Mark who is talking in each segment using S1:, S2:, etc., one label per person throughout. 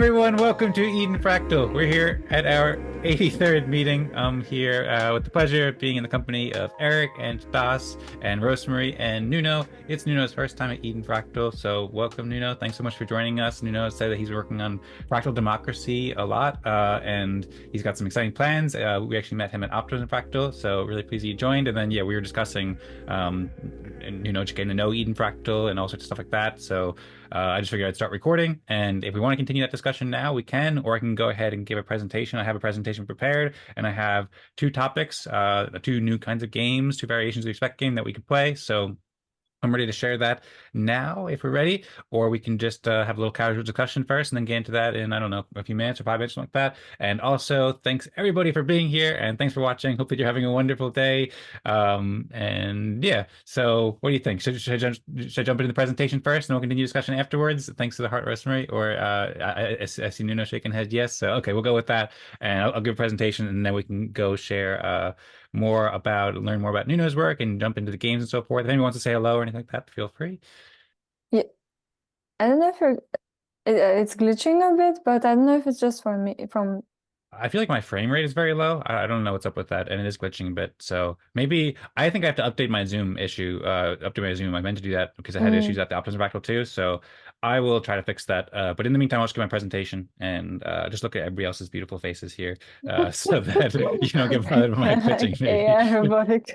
S1: everyone, welcome to Eden Fractal. We're here at our 83rd meeting. I'm here with the pleasure of being in the company of Eric and Tadas and Rosmari and Nuno. It's Nuno's first time at Eden Fractal, so welcome, Nuno. Thanks so much for joining us. Nuno said that he's working on fractal democracy a lot, and he's got some exciting plans. We actually met him at Optimism Fractal, so really pleased he joined. And then, yeah, we were discussing, just getting to know Eden Fractal and all sorts of stuff like that. So I just figured I'd start recording, and if we want to continue that discussion now, we can, or I can go ahead and give a presentation. I have a presentation prepared, and I have two topics, two new kinds of games, two variations of the Respect game that we could play. So I'm ready to share that now if we're ready, or we can just have a little casual discussion first and then get into that in, I don't know, a few minutes or 5 minutes, something like that. And also, thanks everybody for being here and thanks for watching. Hope that you're having a wonderful day. And yeah, so what do you think? Should I jump into the presentation first and we'll continue discussion afterwards? Thanks to the heart, Rosemary, or I see Nuno shaking head yes. So, okay, we'll go with that. And I'll give a presentation and then we can go share learn more about Nuno's work and jump into the games and so forth. If anyone wants to say hello or anything like that, feel free.
S2: Yeah, I don't know if it's glitching a bit, but I don't know if it's just for me from.
S1: I feel like my frame rate is very low. I don't know what's up with that, and it is glitching a bit. So maybe I think I have to update my Zoom update my Zoom. I meant to do that because I had issues at the Optimism Fractal too. So I will try to fix that. But in the meantime, I'll just give my presentation and just look at everybody else's beautiful faces here, so that you don't get bothered by my glitching.
S2: Yeah, robotic.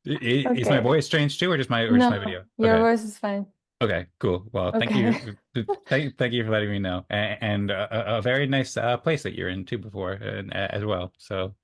S1: Is my
S2: Okay.
S1: voice strange too, or just my
S2: No,
S1: video?
S2: your
S1: Okay.
S2: voice is fine.
S1: Okay, cool. Well, thank
S2: Okay.
S1: you. Thank you for letting me know. And a very nice place that you're in too before as well. So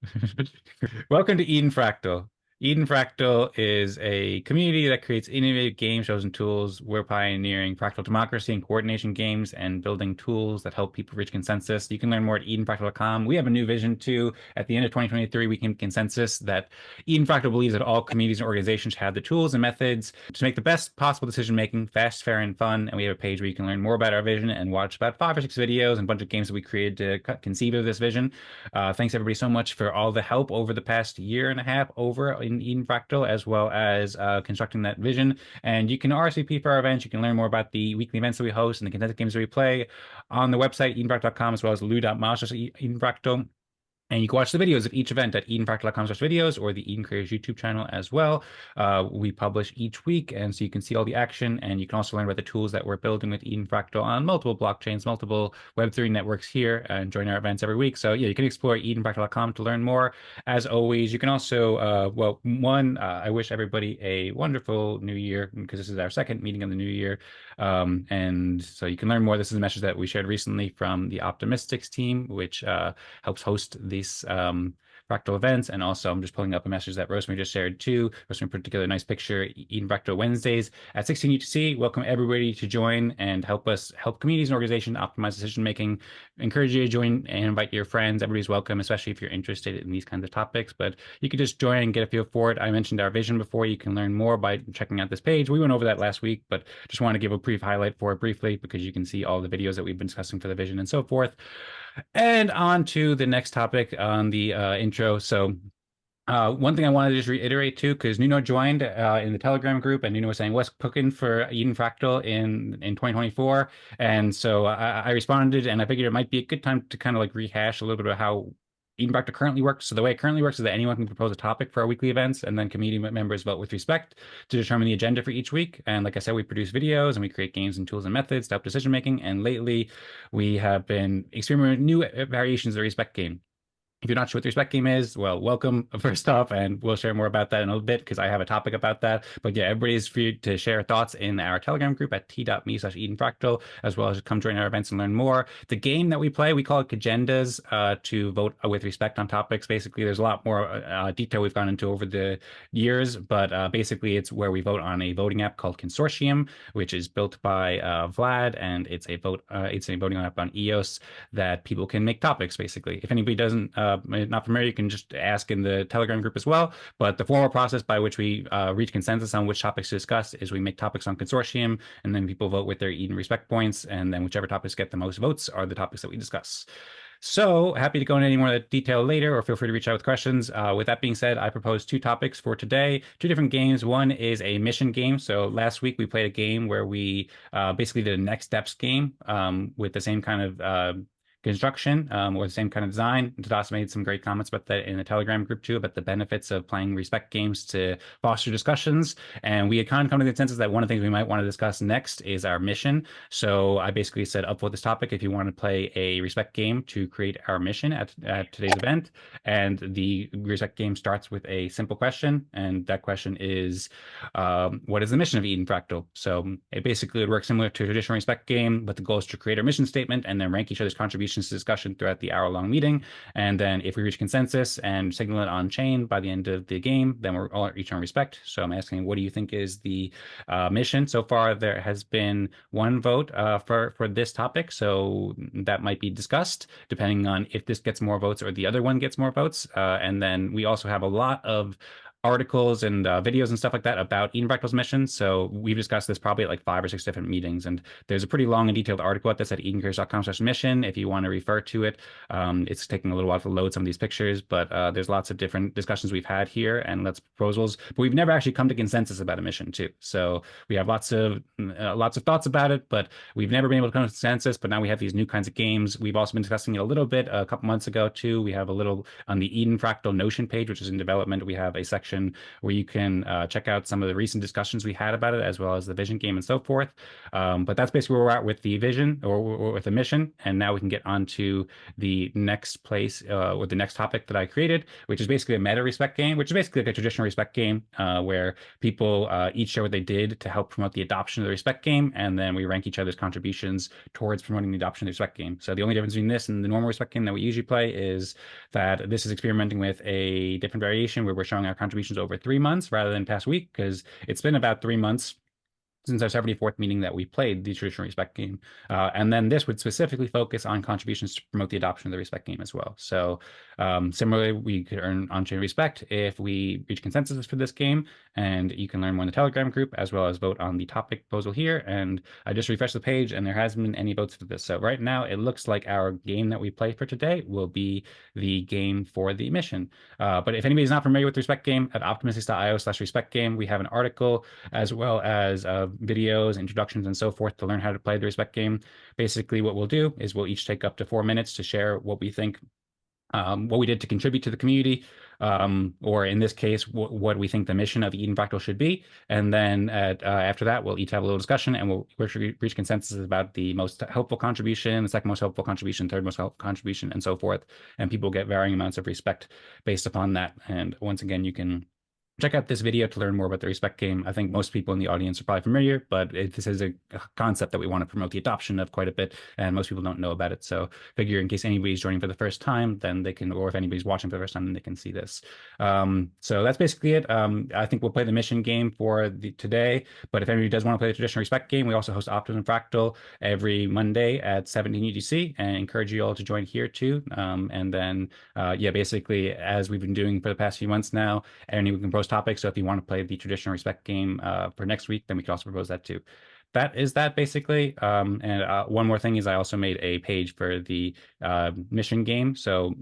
S1: welcome to Eden Fractal. Eden Fractal is a community that creates innovative game shows and tools. We're pioneering fractal democracy and coordination games and building tools that help people reach consensus. You can learn more at edenfractal.com. We have a new vision too. At the end of 2023, we came to consensus that Eden Fractal believes that all communities and organizations should have the tools and methods to make the best possible decision making fast, fair, and fun. And we have a page where you can learn more about our vision and watch about 5 or 6 videos and a bunch of games that we created to conceive of this vision. Thanks everybody so much for all the help over the past year and a half over in Eden Fractal, as well as constructing that vision. And you can RSVP for our events. You can learn more about the weekly events that we host and the content games that we play on the website, edenfractal.com, as well as lou.mouse.edenfractal. And you can watch the videos of each event at edenfractal.com/videos or the Eden Creators YouTube channel as well. We publish each week, and so you can see all the action, and you can also learn about the tools that we're building with Eden Fractal on multiple blockchains, multiple Web3 networks here, and join our events every week. So yeah, you can explore edenfractal.com to learn more. As always, you can also, I wish everybody a wonderful new year because this is our second meeting of the new year. And so you can learn more. This is a message that we shared recently from the Optimistics team, which helps host these fractal events. And also, I'm just pulling up a message that Rosemary just shared too. Rosemary put together a nice picture. Eden Fractal Wednesdays at 16 UTC. Welcome everybody to join and help communities and organizations optimize decision making. Encourage you to join and invite your friends. Everybody's welcome, especially if you're interested in these kinds of topics. But you can just join and get a feel for it. I mentioned our vision before. You can learn more by checking out this page. We went over that last week, but just want to give a brief highlight for it briefly because you can see all the videos that we've been discussing for the vision and so forth. And on to the next topic on the intro. So one thing I wanted to just reiterate too, because Nuno joined in the Telegram group, and Nuno was saying, "What's cooking for Eden Fractal in 2024?" And so I responded, and I figured it might be a good time to kind of like rehash a little bit about how Eden Fractal currently works. So the way it currently works is that anyone can propose a topic for our weekly events, and then community members vote with respect to determine the agenda for each week. And like I said, we produce videos and we create games and tools and methods to help decision making. And lately, we have been experimenting with new variations of the respect game. If you're not sure what the respect game is, well, welcome first off, and we'll share more about that in a little bit because I have a topic about that. But yeah, everybody's free to share thoughts in our Telegram group at t.me/edenfractal, as well as come join our events and learn more. The game that we play, we call it Agendas to vote with respect on topics. Basically, there's a lot more detail we've gone into over the years, but basically it's where we vote on a voting app called Consortium, which is built by Vlad, and it's a voting app on EOS that people can make topics, basically. If anybody doesn't not familiar, you can just ask in the Telegram group as well. But the formal process by which we reach consensus on which topics to discuss is we make topics on Consortium, and then people vote with their Eden respect points, and then whichever topics get the most votes are the topics that we discuss. So happy to go into any more detail later, or feel free to reach out with questions. With that being said, I propose two topics for today, two different games. One is a mission game. So last week we played a game where we basically did a next steps game with the same kind of construction or the same kind of design. Tadas made some great comments about that in the Telegram group too, about the benefits of playing respect games to foster discussions. And we had kind of come to the consensus that one of the things we might want to discuss next is our mission. So I basically said up for this topic if you want to play a respect game to create our mission at today's event. And the respect game starts with a simple question. And that question is, what is the mission of Eden Fractal? So it basically would work similar to a traditional respect game, but the goal is to create our mission statement and then rank each other's contributions to discussion throughout the hour-long meeting. And then if we reach consensus and signal it on chain by the end of the game, then we're all each on respect. So I'm asking, what do you think is the mission? So far, there has been one vote for this topic, so that might be discussed depending on if this gets more votes or the other one gets more votes. And then we also have a lot of articles and videos and stuff like that about Eden Fractal's mission. So we've discussed this probably at like 5 or 6 different meetings. And there's a pretty long and detailed article at this at edencares.com/mission if you want to refer to it. It's taking a little while to load some of these pictures, but there's lots of different discussions we've had here and lots of proposals. But we've never actually come to consensus about a mission too. So we have lots of thoughts about it, but we've never been able to come to consensus. But now we have these new kinds of games. We've also been discussing it a little bit a couple months ago too. We have a little on the Eden Fractal Notion page, which is in development. We have a section where you can check out some of the recent discussions we had about it, as well as the vision game and so forth. But that's basically where we're at with the vision or with the mission. And now we can get on to the next place or the next topic that I created, which is basically a meta respect game, which is basically like a traditional respect game where people each share what they did to help promote the adoption of the respect game. And then we rank each other's contributions towards promoting the adoption of the respect game. So the only difference between this and the normal respect game that we usually play is that this is experimenting with a different variation where we're showing our contributions over 3 months rather than past week, because it's been about 3 months since our 74th meeting that we played the traditional respect game. And then this would specifically focus on contributions to promote the adoption of the respect game as well. So similarly, we could earn on-chain respect if we reach consensus for this game, and you can learn more in the Telegram group as well as vote on the topic proposal here. And I just refreshed the page and there hasn't been any votes for this. So right now it looks like our game that we play for today will be the game for the mission. But if anybody's not familiar with the respect game, at optimistic.io/respect game, we have an article as well as videos, introductions, and so forth to learn how to play the respect game. Basically, what we'll do is we'll each take up to 4 minutes to share what we think, what we did to contribute to the community, or in this case, what we think the mission of Eden Fractal should be. And then after that, we'll each have a little discussion and we'll reach consensus about the most helpful contribution, the second most helpful contribution, third most helpful contribution, and so forth. And people get varying amounts of respect based upon that. And once again, you can check out this video to learn more about the respect game. I think most people in the audience are probably familiar, but this is a concept that we want to promote the adoption of quite a bit, and most people don't know about it. So figure in case anybody's joining for the first time, then they can, or if anybody's watching for the first time, then they can see this. So that's basically it. I think we'll play the mission game for today, but if anybody does want to play the traditional respect game, we also host Optimism Fractal every Monday at 17 UTC, and encourage you all to join here too. And then, yeah, basically, as we've been doing for the past few months now, anyone can post topics. So if you want to play the traditional respect game for next week, then we can also propose that too. That is that basically. And one more thing is I also made a page for the mission game. So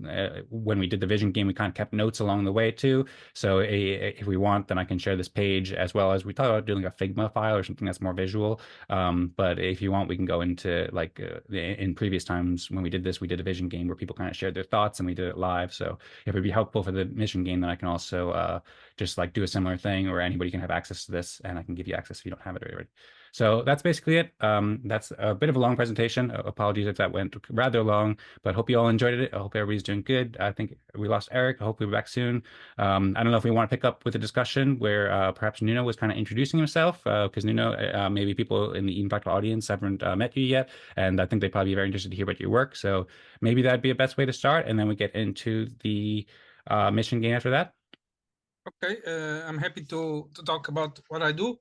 S1: when we did the vision game, we kind of kept notes along the way too. So if we want, then I can share this page, as well as we thought about doing a Figma file or something that's more visual. But if you want, we can go into like in previous times when we did this, we did a vision game where people kind of shared their thoughts and we did it live. So if it would be helpful for the mission game, then I can also just like do a similar thing, or anybody can have access to this and I can give you access if you don't have it already. So that's basically it. That's a bit of a long presentation. Apologies if that went rather long, but hope you all enjoyed it. I hope everybody's doing good. I think we lost Eric. I hope we'll be back soon. I don't know if we want to pick up with a discussion where perhaps Nuno was kind of introducing himself, because Nuno, maybe people in the Eden Fractal audience haven't met you yet, and I think they'd probably be very interested to hear about your work. So maybe that'd be a best way to start, and then we get into the mission game after that.
S3: Okay, I'm happy to talk about what I do.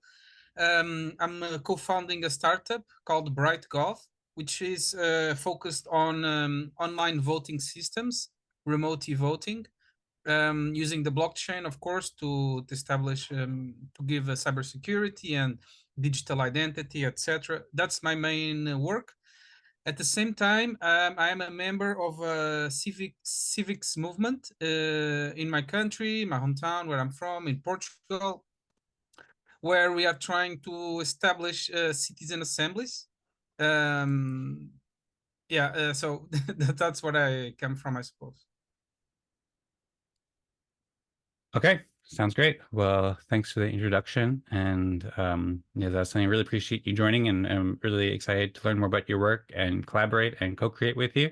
S3: I'm co-founding a startup called Bright Goth, which is focused on online voting systems, remote e-voting, using the blockchain, of course, to establish, to give cybersecurity and digital identity, etc. That's my main work. At the same time, I am a member of a civics movement in my country, my hometown, where I'm from, in Portugal, where we are trying to establish citizen assemblies. Yeah, so that's what I come from, I suppose.
S1: Okay, sounds great. Well, thanks for the introduction, and yeah, that's something I really appreciate you joining, and I'm really excited to learn more about your work and collaborate and co-create with you.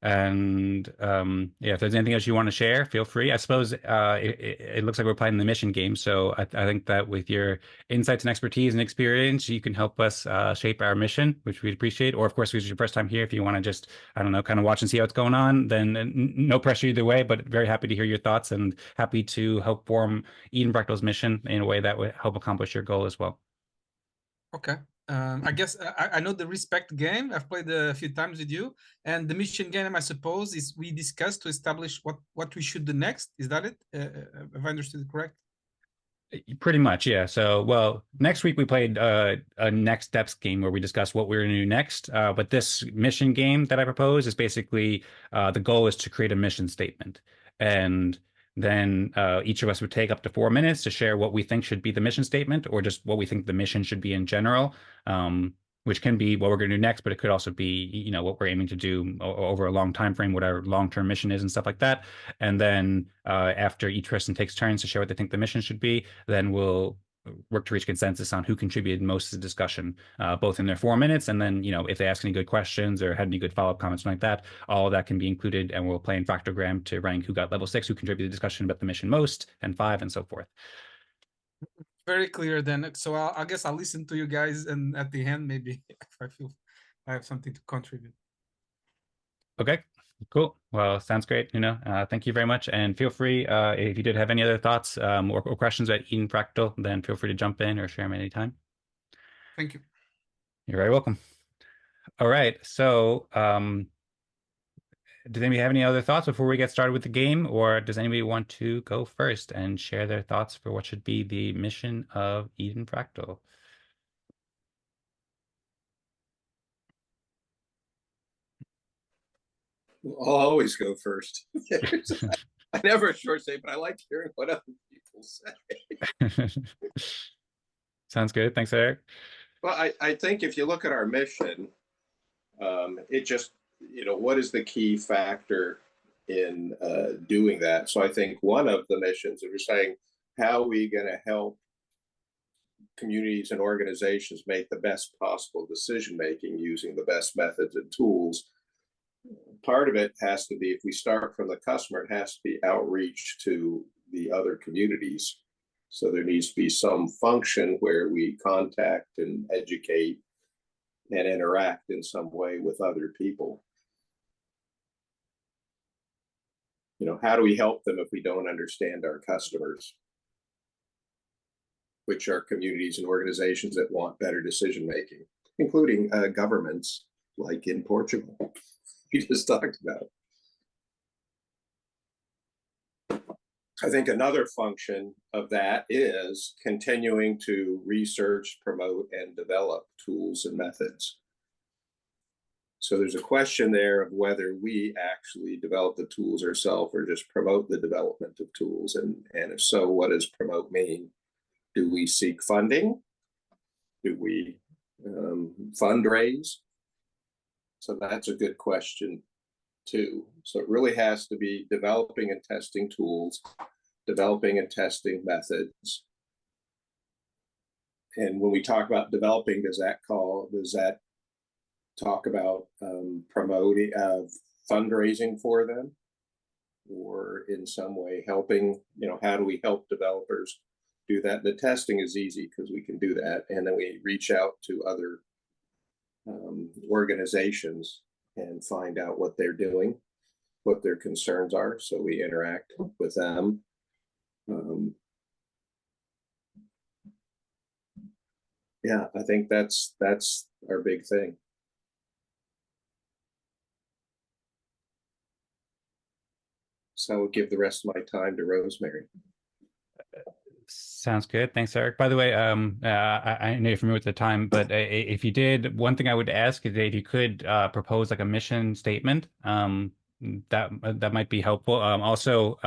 S1: And yeah, if there's anything else you want to share, feel free. I suppose it looks like we're playing the mission game, so I think that with your insights and expertise and experience, you can help us shape our mission, which we'd appreciate. Or, of course, if it's your first time here, if you want to just, I don't know, kind of watch and see how it's going on, then no pressure either way, but very happy to hear your thoughts and happy to help form Eden Fractal's mission in a way that would help accomplish your goal as well.
S3: Okay. I guess I know the respect game. I've played a few times with you, and the mission game, I suppose, is we discuss to establish what we should do next. Is that it? Have I understood it correct?
S1: Pretty much, yeah. So, well, next week we played a next steps game where we discussed what we're going to do next. But this mission game that I propose is basically the goal is to create a mission statement, and then each of us would take up to 4 minutes to share what we think should be the mission statement, or just what we think the mission should be in general. Which can be what we're going to do next, but it could also be, you know, what we're aiming to do over a long time frame, what our long-term mission is, and stuff like that. And then after each person takes turns to share what they think the mission should be, then we'll work to reach consensus on who contributed most to the discussion, both in their 4 minutes, and then, you know, if they ask any good questions or had any good follow-up comments like that, all of that can be included, and we'll play in Fractalgram to rank who got level 6, who contributed to the discussion about the mission most, and 5, and so forth.
S3: Very clear then. So I guess I'll listen to you guys, and at the end, maybe if I feel I have something to contribute.
S1: Okay, cool. Well, sounds great. You know, thank you very much. And feel free, if you did have any other thoughts or questions about Eden Fractal, then feel free to jump in or share them anytime.
S3: Thank you.
S1: You're very welcome. All right. So, does anybody have any other thoughts before we get started with the game, or does anybody want to go first and share their thoughts for what should be the mission of Eden Fractal?
S4: I'll always go first. I never short say, but I like hearing what other people say.
S1: Sounds good. Thanks, Eric.
S4: Well, I think if you look at our mission, it just, you know, what is the key factor in doing that? So I think one of the missions, if you're saying, how are we going to help communities and organizations make the best possible decision making using the best methods and tools, part of it has to be, if we start from the customer, it has to be outreach to the other communities. So there needs to be some function where we contact and educate and interact in some way with other people. You know, how do we help them if we don't understand our customers, which are communities and organizations that want better decision making, including governments like in Portugal we just talked about. I think another function of that is continuing to research, promote, and develop tools and methods. So there's a question there of whether we actually develop the tools ourselves or just promote the development of tools. And if so, what does promote mean? Do we seek funding? Do we fundraise? So that's a good question too. So it really has to be developing and testing tools, developing and testing methods. And when we talk about developing, does that talk about promoting fundraising for them, or in some way helping, you know, how do we help developers do that? The testing is easy because we can do that, and then we reach out to other organizations and find out what they're doing, what their concerns are, so we interact with them. Yeah, I think that's our big thing. So I will give the rest of my time to Rosmari.
S1: Sounds good. Thanks, Eric. By the way, I know you're familiar with the time, but if you did, one thing I would ask is that if you could propose like a mission statement, that might be helpful. Also,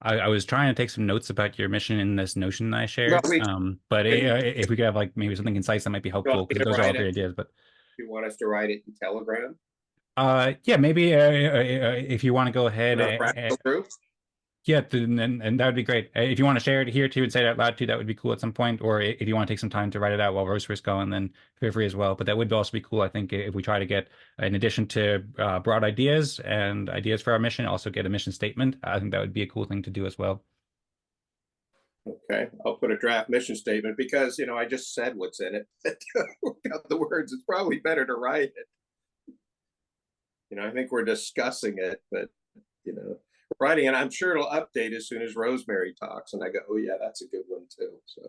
S1: I was trying to take some notes about your mission in this Notion I shared. But if we could have like maybe something concise, that might be helpful because those are all great ideas. But
S4: you want us to write it in Telegram?
S1: Yeah, maybe if you want to go ahead. Yeah, and that would be great. If you want to share it here too and say it out loud too, that would be cool at some point. Or if you want to take some time to write it out while Rosmari's going, then feel free as well. But that would also be cool, I think, if we try to get, in addition to broad ideas and ideas for our mission, also get a mission statement. I think that would be a cool thing to do as well.
S4: Okay, I'll put a draft mission statement because, I just said what's in it. Without the words, it's probably better to write it. I think we're discussing it, but, writing, and I'm sure it'll update as soon as Rosmari talks, and I go, oh yeah, that's a good one too. So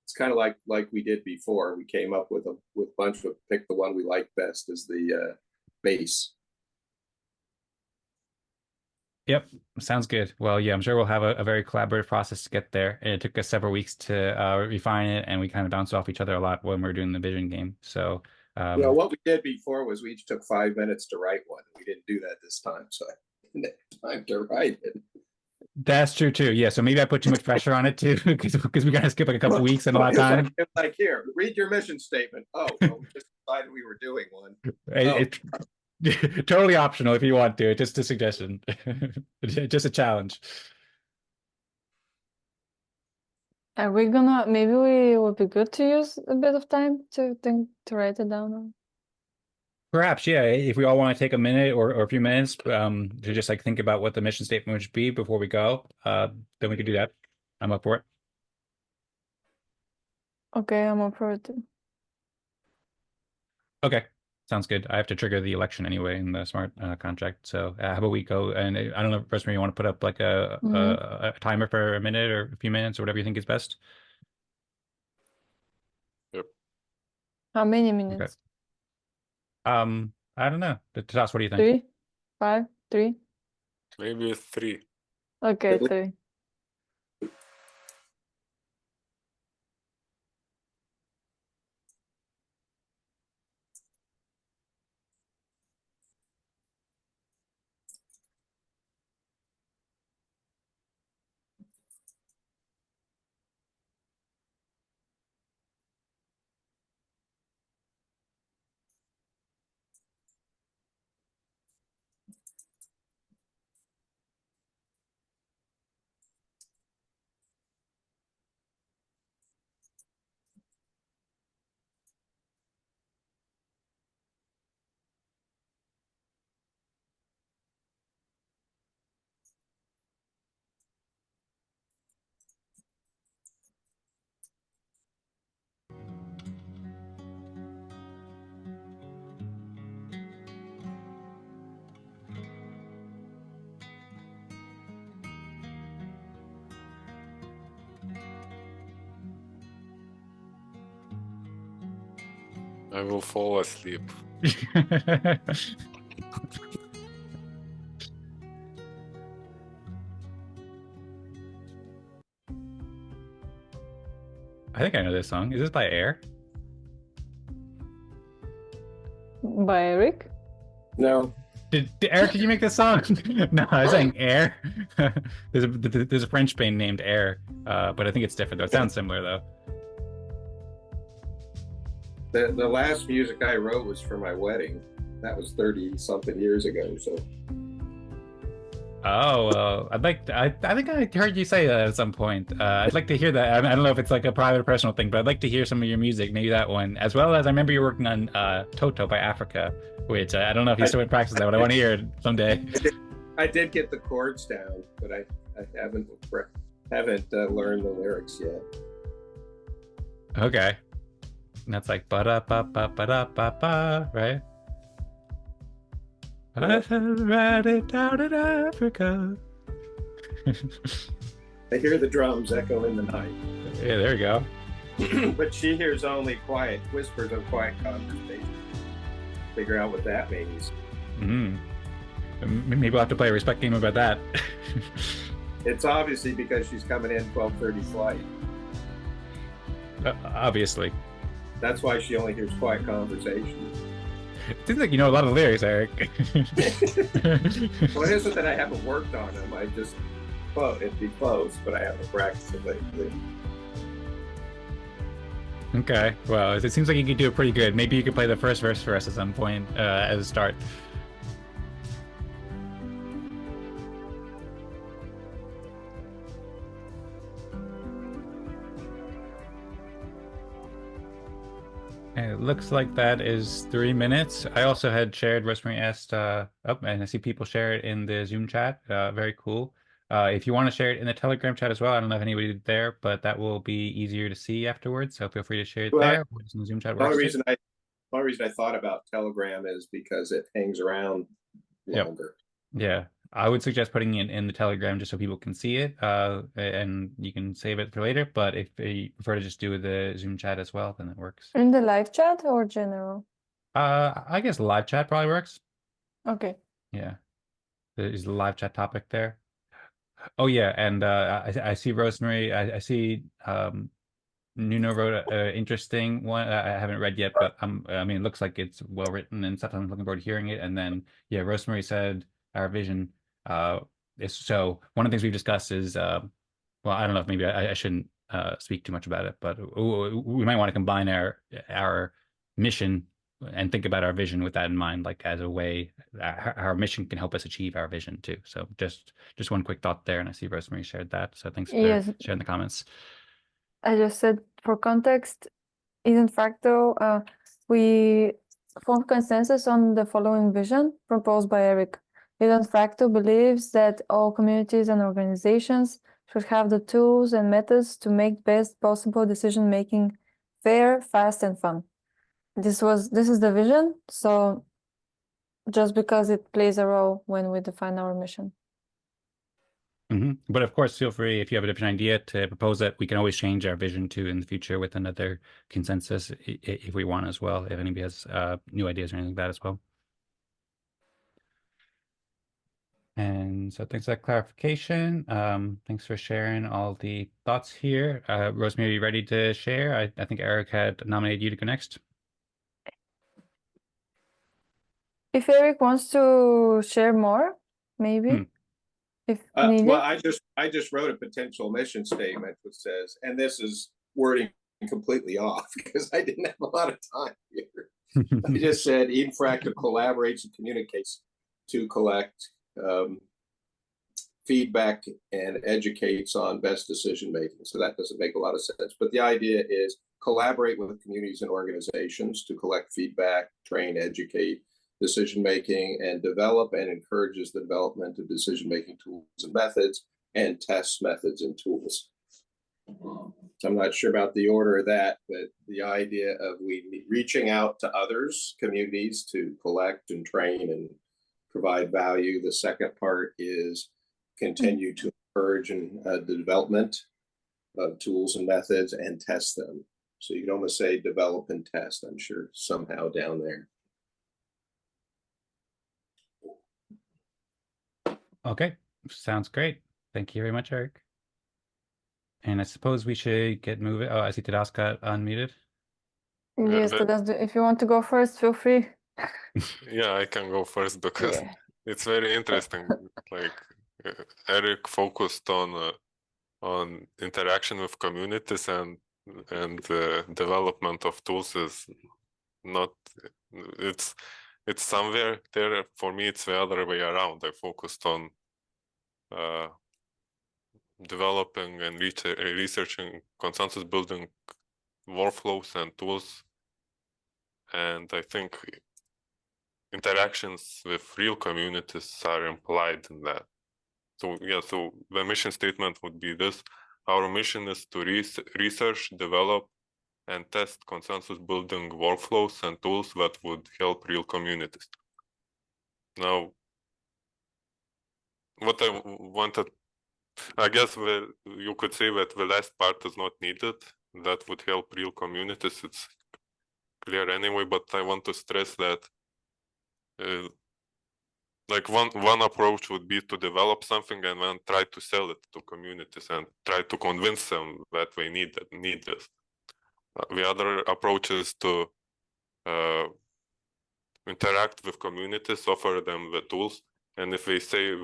S4: it's kind of like we did before. We came up with a bunch of pick the one we like best as the base.
S1: Yep, sounds good. Well, yeah, I'm sure we'll have a very collaborative process to get there. And it took us several weeks to refine it, and we kind of bounced off each other a lot when we were doing the vision game. So
S4: what we did before was we each took 5 minutes to write one. We didn't do that this time, so I didn't have time to write it.
S1: That's true too. Yeah, so maybe I put too much pressure on it too because we gotta skip like a couple weeks and a lot of time.
S4: Like here, read your mission statement. Oh, well, we just decided we were doing one.
S1: Totally optional if you want to. Just a suggestion. Just a challenge.
S2: Are we gonna, maybe we would be good to use a bit of time to write it down?
S1: Perhaps, yeah. If we all want to take a minute or a few minutes to just like think about what the mission statement would be before we go, then we could do that. I'm up for it.
S2: Okay, I'm up for it too.
S1: Okay. Sounds good. I have to trigger the election anyway in the smart contract. So how about we go? And I don't know, Rosmari, you want to put up like a timer for a minute or a few minutes or whatever you think is best?
S5: Yep.
S2: How many minutes?
S1: Okay. I don't know. Tadas, what do you think?
S2: 3, 5, 3.
S5: Maybe 3.
S2: Okay, 3.
S5: I will fall asleep.
S1: I think I know this song. Is this by Air?
S2: By Eric?
S4: No.
S1: Eric, did you make this song? No, I was saying Air. There's a French band named Air, but I think it's different though. It sounds similar though.
S4: The last music I wrote was for my wedding. That was 30-something years ago. So.
S1: Oh, well, I think I heard you say that at some point. I'd like to hear that. I don't know if it's like a private or personal thing, but I'd like to hear some of your music, maybe that one, as well as I remember you working on Toto by Africa, which I don't know if you still in practice that, but I want to hear it someday.
S4: I did get the chords down, but I haven't learned the lyrics yet.
S1: Okay. And that's like ba-da-ba-ba-ba-da-ba-ba, right? I ride it down in Africa.
S4: I hear the drums echo in the night.
S1: Yeah, there we go.
S4: But she hears only quiet whispers of quiet conversation. Figure out what that means.
S1: Maybe we'll have to play a respect game about that.
S4: It's obviously because she's coming in 12:30 flight.
S1: Obviously.
S4: That's why she only hears quiet conversation.
S1: It seems like you know a lot of lyrics, Eric.
S4: Well, it isn't that I haven't worked on them. I just it'd be close, but I haven't practiced it lately.
S1: Okay, well, it seems like you could do it pretty good. Maybe you could play the first verse for us at some point as a start. It looks like that is 3 minutes. I also had shared, Rosmari asked, and I see people share it in the Zoom chat. Very cool. If you want to share it in the Telegram chat as well, I don't know if anybody did there, but that will be easier to see afterwards. So feel free to share it there. Or just in the Zoom chat.
S4: The only reason I thought about Telegram is because it hangs around longer.
S1: Yep. Yeah. I would suggest putting it in the Telegram just so people can see it, and you can save it for later. But if you prefer to just do the Zoom chat as well, then it works.
S2: In the live chat or general?
S1: I guess live chat probably works.
S2: Okay.
S1: Yeah, there's the live chat topic there. Oh yeah, and I see Rosmari. I see Nuno wrote an interesting one. I haven't read yet, but I mean, it looks like it's well written and stuff. I'm looking forward to hearing it. And then yeah, Rosmari said our vision. So one of the things we've discussed is, well, I don't know if maybe I shouldn't speak too much about it, but we might want to combine our mission and think about our vision with that in mind, like as a way our mission can help us achieve our vision too. So just one quick thought there, and I see Rosmari shared that. So thanks for sharing the comments.
S2: I just said for context, Eden Fractal, we formed consensus on the following vision proposed by Eric. Eden Fractal believes that all communities and organizations should have the tools and methods to make best possible decision making fair, fast, and fun. This is the vision, so just because it plays a role when we define our mission.
S1: But of course, feel free, if you have a different idea, to propose it. We can always change our vision too in the future with another consensus if we want as well, if anybody has new ideas or anything like that as well. And so thanks for that clarification. Thanks for sharing all the thoughts here. Rosmari, are you ready to share? I think Eric had nominated you to go next.
S2: If Eric wants to share more, maybe. If needed.
S4: Well, I just wrote a potential mission statement which says, and this is wording completely off because I didn't have a lot of time here. I just said Eden Fractal collaborates and communicates to collect feedback and educates on best decision making. So that doesn't make a lot of sense. But the idea is collaborate with communities and organizations to collect feedback, train, educate, decision-making, and develop and encourages the development of decision-making tools and methods and tests methods and tools. I'm not sure about the order of that, but the idea of reaching out to others, communities, to collect and train and provide value. The second part is continue to encourage the development of tools and methods and test them. So you can almost say develop and test, I'm sure, somehow down there.
S1: Okay, sounds great. Thank you very much, Eric. And I suppose we should get moving. Oh, I see Tadas got unmuted.
S2: Yes, Tadas, if you want to go first, feel free.
S5: Yeah, I can go first because it's very interesting. Like Eric focused on interaction with communities and development of tools is not. It's somewhere there. For me, it's the other way around. I focused on developing and researching consensus building workflows and tools. And I think interactions with real communities are implied in that. So yeah, so the mission statement would be this. Our mission is to research, develop, and test consensus building workflows and tools that would help real communities. Now, what I wanted, I guess you could say that the last part is not needed. That would help real communities. It's clear anyway, but I want to stress that like one approach would be to develop something and then try to sell it to communities and try to convince them that they need this. The other approach is to interact with communities, offer them the tools, and if they say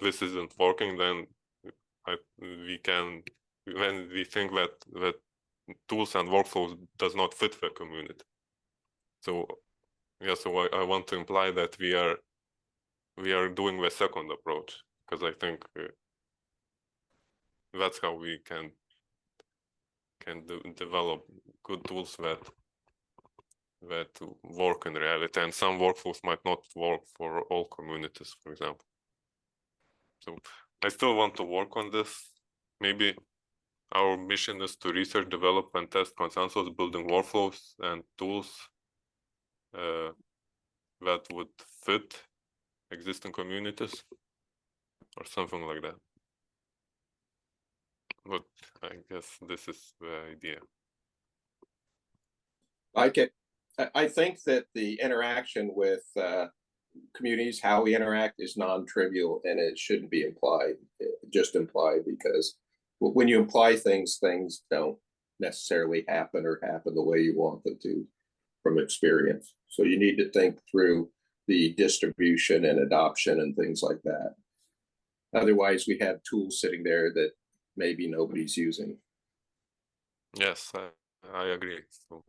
S5: this isn't working, then we think that tools and workflows does not fit the community. So yeah, so I want to imply that we are doing the second approach, because I think that's how we can develop good tools that work in reality, and some workflows might not work for all communities, for example. So I still want to work on this. Maybe our mission is to research, develop, and test consensus building workflows and tools that would fit existing communities, or something like that. But I guess this is the idea.
S4: I think that the interaction with communities, how we interact, is non-trivial, and it shouldn't be implied, just implied, because when you imply things, things don't necessarily happen or happen the way you want them to from experience. So you need to think through the distribution and adoption and things like that. Otherwise, we have tools sitting there that maybe nobody's using.
S5: Yes, I agree. So,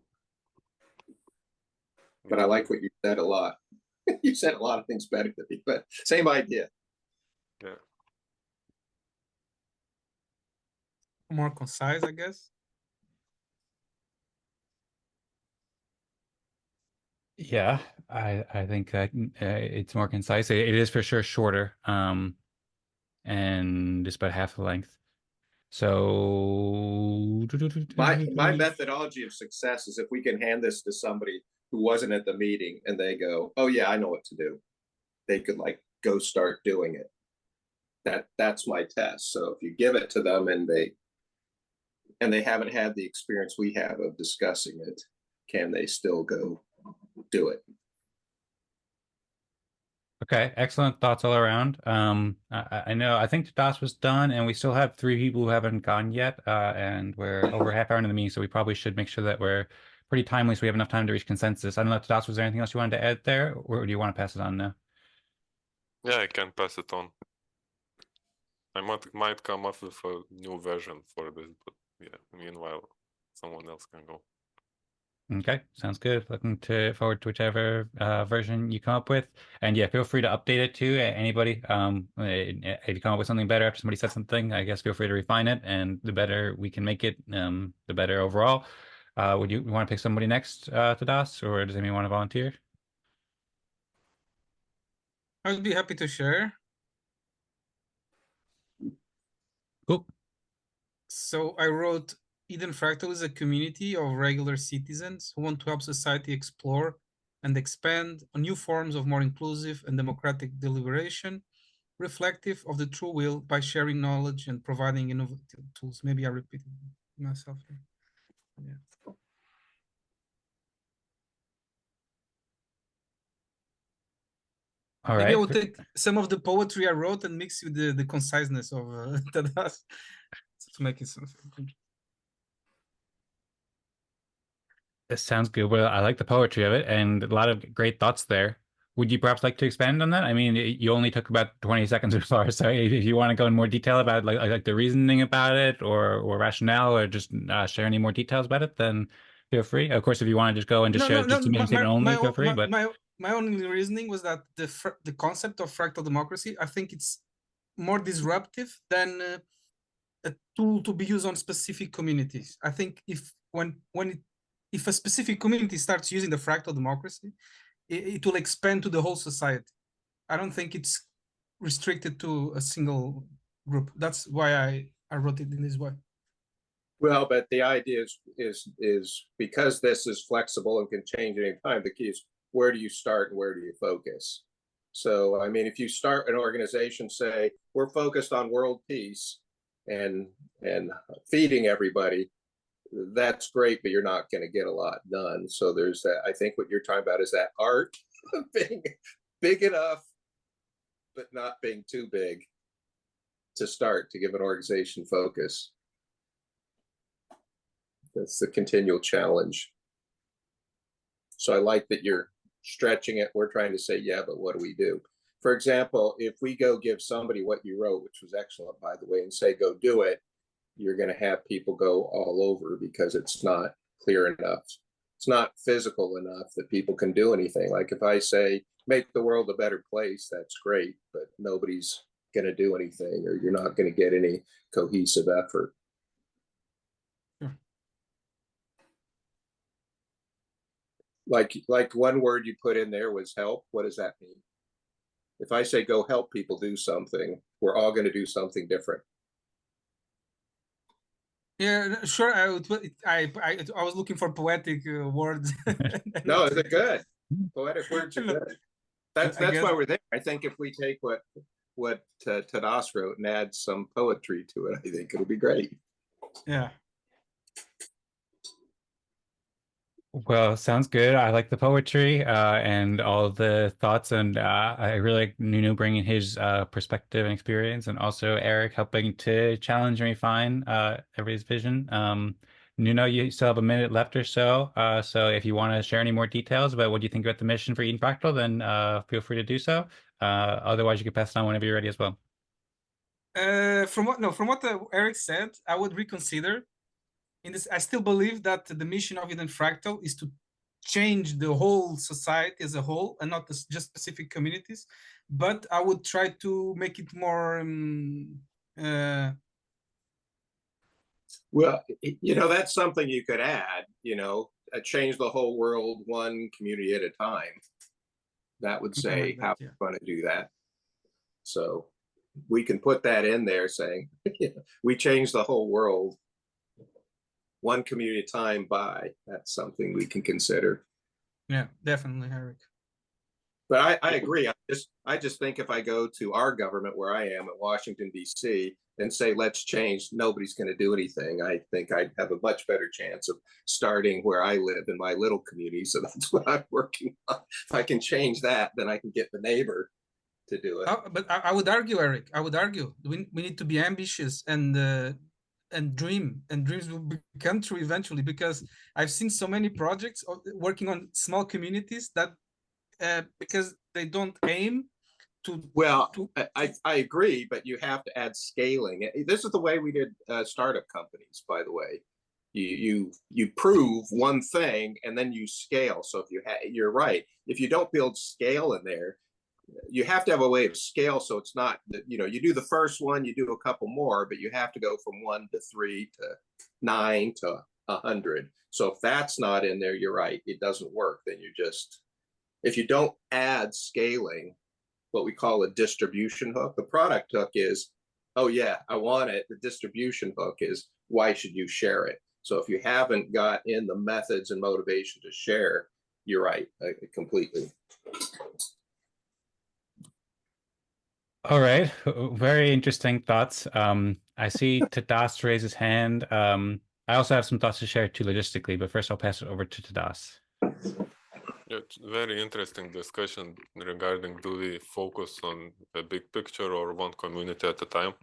S4: but I like what you said a lot. You said a lot of things better than me, but same idea.
S5: Yeah.
S3: More concise, I guess.
S1: Yeah, I think that it's more concise. It is for sure shorter, and just about half the length. So
S4: my methodology of success is if we can hand this to somebody who wasn't at the meeting and they go, "Oh yeah, I know what to do," they could like go start doing it. That's my test. So if you give it to them and they haven't had the experience we have of discussing it, can they still go do it?
S1: Okay, excellent thoughts all around. I know, I think Tadas was done, and we still have 3 people who haven't gone yet, and we're over half hour into the meeting, so we probably should make sure that we're pretty timely so we have enough time to reach consensus. I don't know, Tadas, was there anything else you wanted to add there, or do you want to pass it on now?
S5: Yeah, I can pass it on. I might come up with a new version for this, but yeah, meanwhile, someone else can go.
S1: Okay, sounds good. Looking forward to whichever version you come up with, and yeah, feel free to update it too. Anybody, if you come up with something better after somebody said something, I guess feel free to refine it, and the better we can make it, the better overall. Would you want to pick somebody next, Tadas, or does anyone want to volunteer?
S3: I would be happy to share.
S1: Cool.
S3: So I wrote, Eden Fractal is a community of regular citizens who want to help society explore and expand on new forms of more inclusive and democratic deliberation, reflective of the true will by sharing knowledge and providing innovative tools. Maybe I repeated myself here. Yeah.
S1: All
S3: Maybe I
S1: right.
S3: will take some of the poetry I wrote and mix with the conciseness of Tadas to make it something.
S1: It sounds good. Well, I like the poetry of it, and a lot of great thoughts there. Would you perhaps like to expand on that? I mean, you only took about 20 seconds or so, so if you want to go in more detail about like the reasoning about it, or rationale, or just share any more details about it, then feel free. Of course, if you want to just go and just share just the main statement only, feel free. But
S3: my only reasoning was that the concept of fractal democracy, I think it's more disruptive than a tool to be used on specific communities. I think if a specific community starts using the fractal democracy, it will expand to the whole society. I don't think it's restricted to a single group. That's why I wrote it in this way.
S4: Well, but the idea is because this is flexible and can change any time, the key is where do you start and where do you focus? So, I mean, if you start an organization, say, we're focused on world peace and feeding everybody, that's great, but you're not going to get a lot done. So there's that. I think what you're talking about is that art being big enough but not being too big to start, to give an organization focus. That's the continual challenge. So I like that you're stretching it. We're trying to say, yeah, but what do we do? For example, if we go give somebody what you wrote, which was excellent, by the way, and say, go do it, you're going to have people go all over because it's not clear enough. It's not physical enough that people can do anything. Like if I say, make the world a better place, that's great, but nobody's going to do anything, or you're not going to get any cohesive effort. Like one word you put in there was help. What does that mean? If I say go help people do something, we're all going to do something different.
S3: Yeah, sure. I was looking for poetic words.
S4: No, they're good. Poetic words are good. That's why we're there. I think if we take what Tadas wrote and add some poetry to it, I think it'll be great.
S3: Yeah.
S1: Well, sounds good. I like the poetry and all the thoughts, and I really like Nuno bringing his perspective and experience, and also Eric helping to challenge and refine everybody's vision. Nuno, you still have a minute left or so, so if you want to share any more details about what you think about the mission for Eden Fractal, then feel free to do so. Otherwise, you can pass it on whenever you're ready as well.
S3: From what Eric said, I would reconsider. I still believe that the mission of Eden Fractal is to change the whole society as a whole, and not just specific communities. But I would try to make it more.
S4: Well, that's something you could add. Change the whole world one community at a time. That would say how we're going to do that. So we can put that in there, saying we change the whole world one community at a time by. That's something we can consider.
S3: Yeah, definitely, Eric.
S4: But I agree. I just think if I go to our government where I am at Washington, D.C., and say, let's change, nobody's going to do anything. I think I'd have a much better chance of starting where I live in my little community. So that's what I'm working on. If I can change that, then I can get the neighbor to do it.
S3: But I would argue, Eric, we need to be ambitious and dream, and dreams will become true eventually, because I've seen so many projects working on small communities that because they don't aim to.
S4: Well, I agree, but you have to add scaling. This is the way we did startup companies, by the way. You prove one thing and then you scale. So if you're right. If you don't build scale in there, you have to have a way of scale. So it's not that, you do the first one, you do a couple more, but you have to go from 1 to 3 to 9 to 100. So if that's not in there, you're right. It doesn't work. Then if you don't add scaling, what we call a distribution hook. The product hook is, oh yeah, I want it. The distribution hook is, why should you share it? So if you haven't got in the methods and motivation to share, you're right, completely.
S1: All right, very interesting thoughts. I see Tadas raise his hand. I also have some thoughts to share too logistically, but first I'll pass it over to Tadas.
S5: It's very interesting discussion regarding, do we focus on the big picture or one community at a time?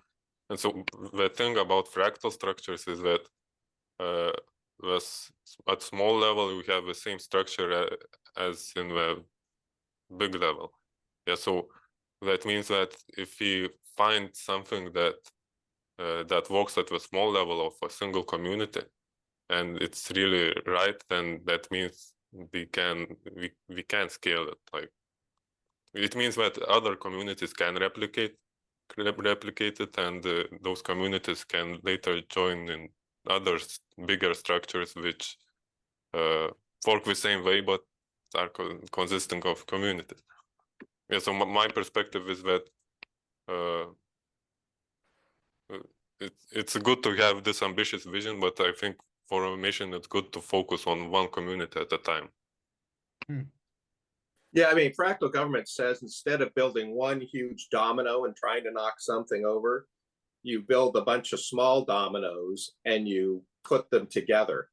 S5: And so the thing about fractal structures is that at small level, we have the same structure as in the big level. Yeah, so that means that if we find something that that works at the small level of a single community, and it's really right, then that means we can scale it. Like, it means that other communities can replicate it, and those communities can later join in other bigger structures which work the same way but are consisting of communities. Yeah, so my perspective is that it's good to have this ambitious vision, but I think for a mission, it's good to focus on one community at a time.
S4: Yeah, I mean, fractal government says instead of building one huge domino and trying to knock something over, you build a bunch of small dominoes and you put them together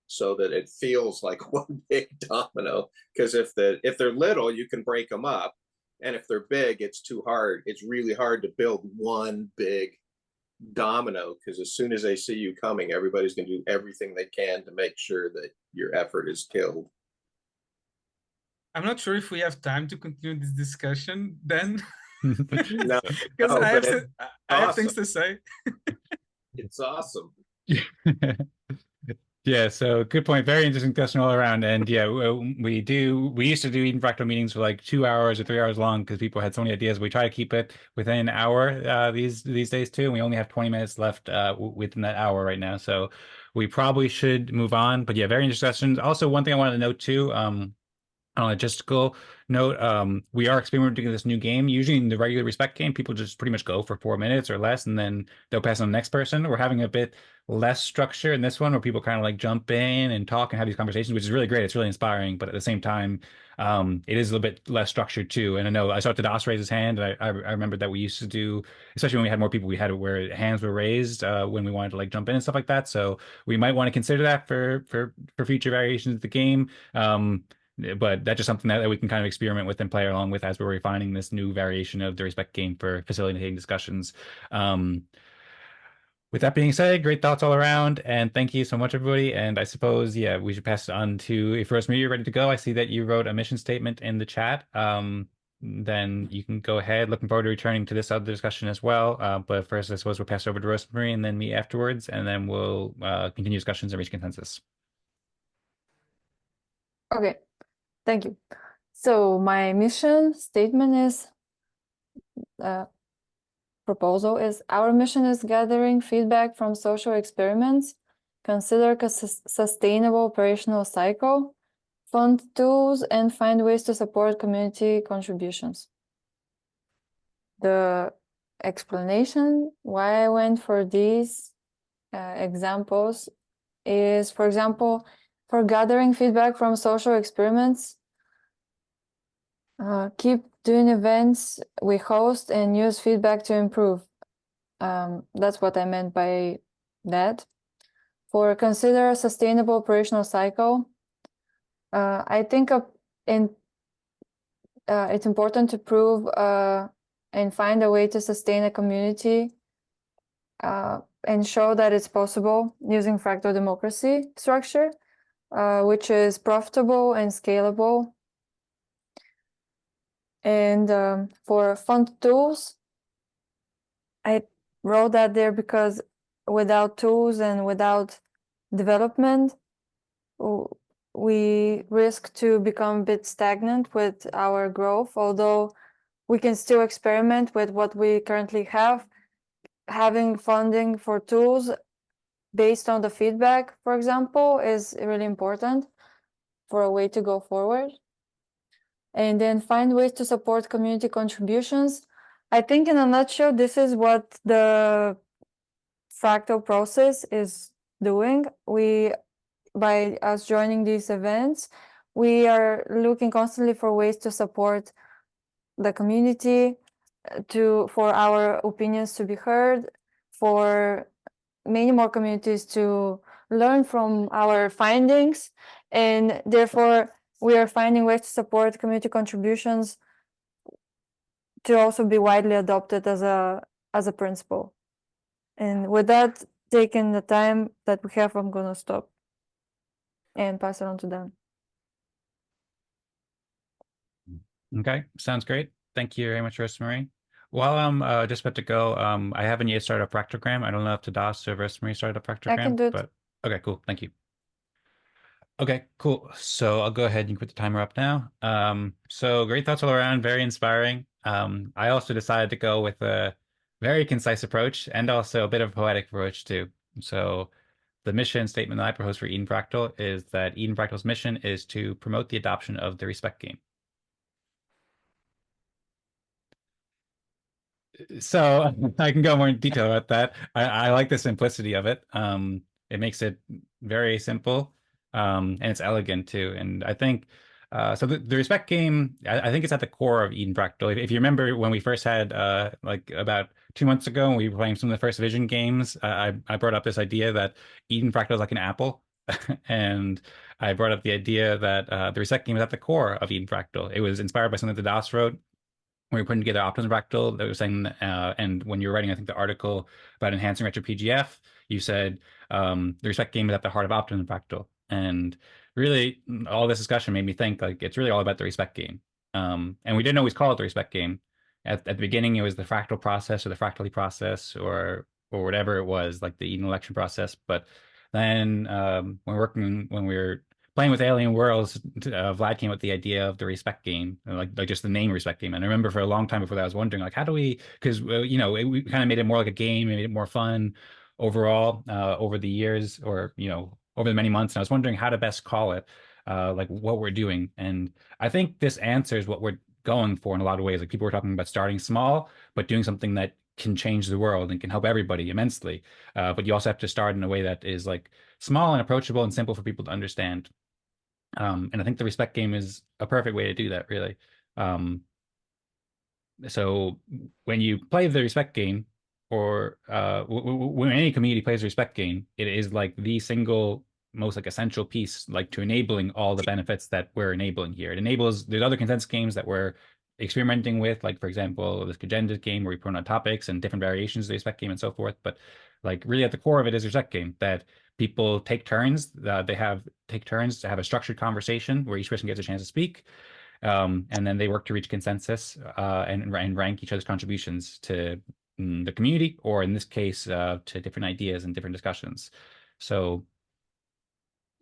S4: so that it feels like one big domino. Because if they're little, you can break them up. And if they're big, it's too hard. It's really hard to build one big domino, because as soon as they see you coming, everybody's going to do everything they can to make sure that your effort is killed.
S3: I'm not sure if we have time to continue this discussion then,
S4: No,
S3: because
S4: no,
S3: I have
S4: but
S3: I have things to say.
S4: it's awesome.
S1: Yeah, so good point. Very interesting discussion all around. And yeah, we used to do Eden Fractal meetings for like 2 hours or 3 hours long because people had so many ideas. We try to keep it within an hour these days too. And we only have 20 minutes left within that hour right now. So we probably should move on. But yeah, very interesting discussions. Also, one thing I wanted to note too, on a logistical note, we are experimenting with this new game. Usually in the regular respect game, people just pretty much go for 4 minutes or less, and then they'll pass on the next person. We're having a bit less structure in this one, where people kind of like jump in and talk and have these conversations, which is really great. It's really inspiring, but at the same time, it is a little bit less structured too. And I know I saw Tadas raise his hand, and I remember that we used to do, especially when we had more people, we had it where hands were raised when we wanted to like jump in and stuff like that. So we might want to consider that for future variations of the game. But that's just something that we can kind of experiment with and play along with as we're refining this new variation of the respect game for facilitating discussions. With that being said, great thoughts all around, and thank you so much, everybody. And I suppose, yeah, we should pass it on to, if Rosmari, you're ready to go. I see that you wrote a mission statement in the chat. Then you can go ahead. Looking forward to returning to this other discussion as well. But first, I suppose we'll pass it over to Rosmari and then me afterwards, and then we'll continue discussions and reach consensus.
S2: Okay, thank you. So my mission statement is, proposal is, our mission is gathering feedback from social experiments, consider a sustainable operational cycle, fund tools, and find ways to support community contributions. The explanation why I went for these examples is, for example, for gathering feedback from social experiments, keep doing events we host and use feedback to improve. That's what I meant by that. For consider a sustainable operational cycle, I think it's important to prove and find a way to sustain a community and show that it's possible using fractal democracy structure, which is profitable and scalable. And for fund tools, I wrote that there because without tools and without development, we risk to become a bit stagnant with our growth, although we can still experiment with what we currently have. Having funding for tools based on the feedback, for example, is really important for a way to go forward. And then find ways to support community contributions. I think in a nutshell, this is what the fractal process is doing. By us joining these events, we are looking constantly for ways to support the community, for our opinions to be heard, for many more communities to learn from our findings, and therefore we are finding ways to support community contributions to also be widely adopted as a principle. And with that, taking the time that we have, I'm going to stop and pass it on to Dan.
S1: Okay, sounds great. Thank you very much, Rosmari. While I'm just about to go, I haven't yet started a Fractalgram. I don't know if Tadas or Rosmari started a Fractalgram.
S2: I can do it.
S1: But okay, cool. Thank you. Okay, cool. So I'll go ahead and put the timer up now. So great thoughts all around, very inspiring. I also decided to go with a very concise approach and also a bit of a poetic approach too. So the mission statement that I propose for Eden Fractal is that Eden Fractal's mission is to promote the adoption of the respect game. So I can go more in detail about that. I like the simplicity of it. It makes it very simple, and it's elegant too. And I think so. The respect game, I think it's at the core of Eden Fractal. If you remember when we first had like about 2 months ago, when we were playing some of the first Vision games, I brought up this idea that Eden Fractal is like an apple, and I brought up the idea that the respect game is at the core of Eden Fractal. It was inspired by something that Tadas wrote. when we were putting together Optimism Fractal, that was saying, and when you were writing, I think the article about enhancing retro PGF, you said the respect game is at the heart of Optimism Fractal, and really all this discussion made me think like it's really all about the respect game. And we didn't always call it the respect game. At the beginning, it was the fractal process or the fractally process or whatever it was, like the Eden election process. But then when we were playing with Alien Worlds, Vlad came up with the idea of the respect game, like just the name respect game. And I remember for a long time before that, I was wondering like, how do we? Because we kind of made it more like a game, made it more fun overall over the years, or over the many months. And I was wondering how to best call it, like what we're doing. And I think this answers what we're going for in a lot of ways. Like people were talking about starting small, but doing something that can change the world and can help everybody immensely. But you also have to start in a way that is like small and approachable and simple for people to understand. And I think the respect game is a perfect way to do that, really. So when you play the respect game, or when any community plays the respect game, it is like the single most like essential piece, like to enabling all the benefits that we're enabling here. It enables there's other consensus games that we're experimenting with, like for example, this Agenda game where we put on topics and different variations of the respect game and so forth. But like really at the core of it is a respect game that people take turns. Take turns to have a structured conversation where each person gets a chance to speak. And then they work to reach consensus and rank each other's contributions to the community, or in this case, to different ideas and different discussions. So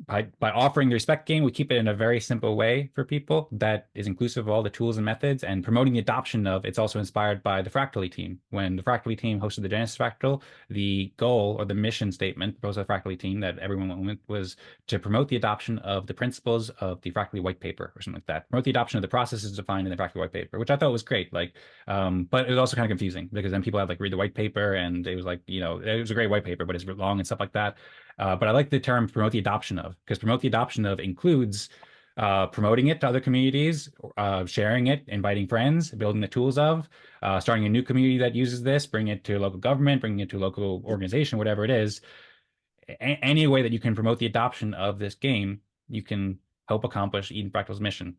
S1: by offering the respect game, we keep it in a very simple way for people that is inclusive of all the tools and methods, and promoting the adoption of it's also inspired by the Fractally team. When the Fractally team hosted the Genesis Fractal, the goal or the mission statement proposed by the Fractally team that everyone went with was to promote the adoption of the principles of the Fractally white paper or something like that. Promote the adoption of the processes defined in the Fractally white paper, which I thought was great. Like, but it was also kind of confusing because then people had like read the white paper and it was like, it was a great white paper, but it's long and stuff like that. But I like the term promote the adoption of, because promote the adoption of includes promoting it to other communities, sharing it, inviting friends, building the tools of, starting a new community that uses this, bringing it to local government, bringing it to local organization, whatever it is. Any way that you can promote the adoption of this game, you can help accomplish Eden Fractal's mission.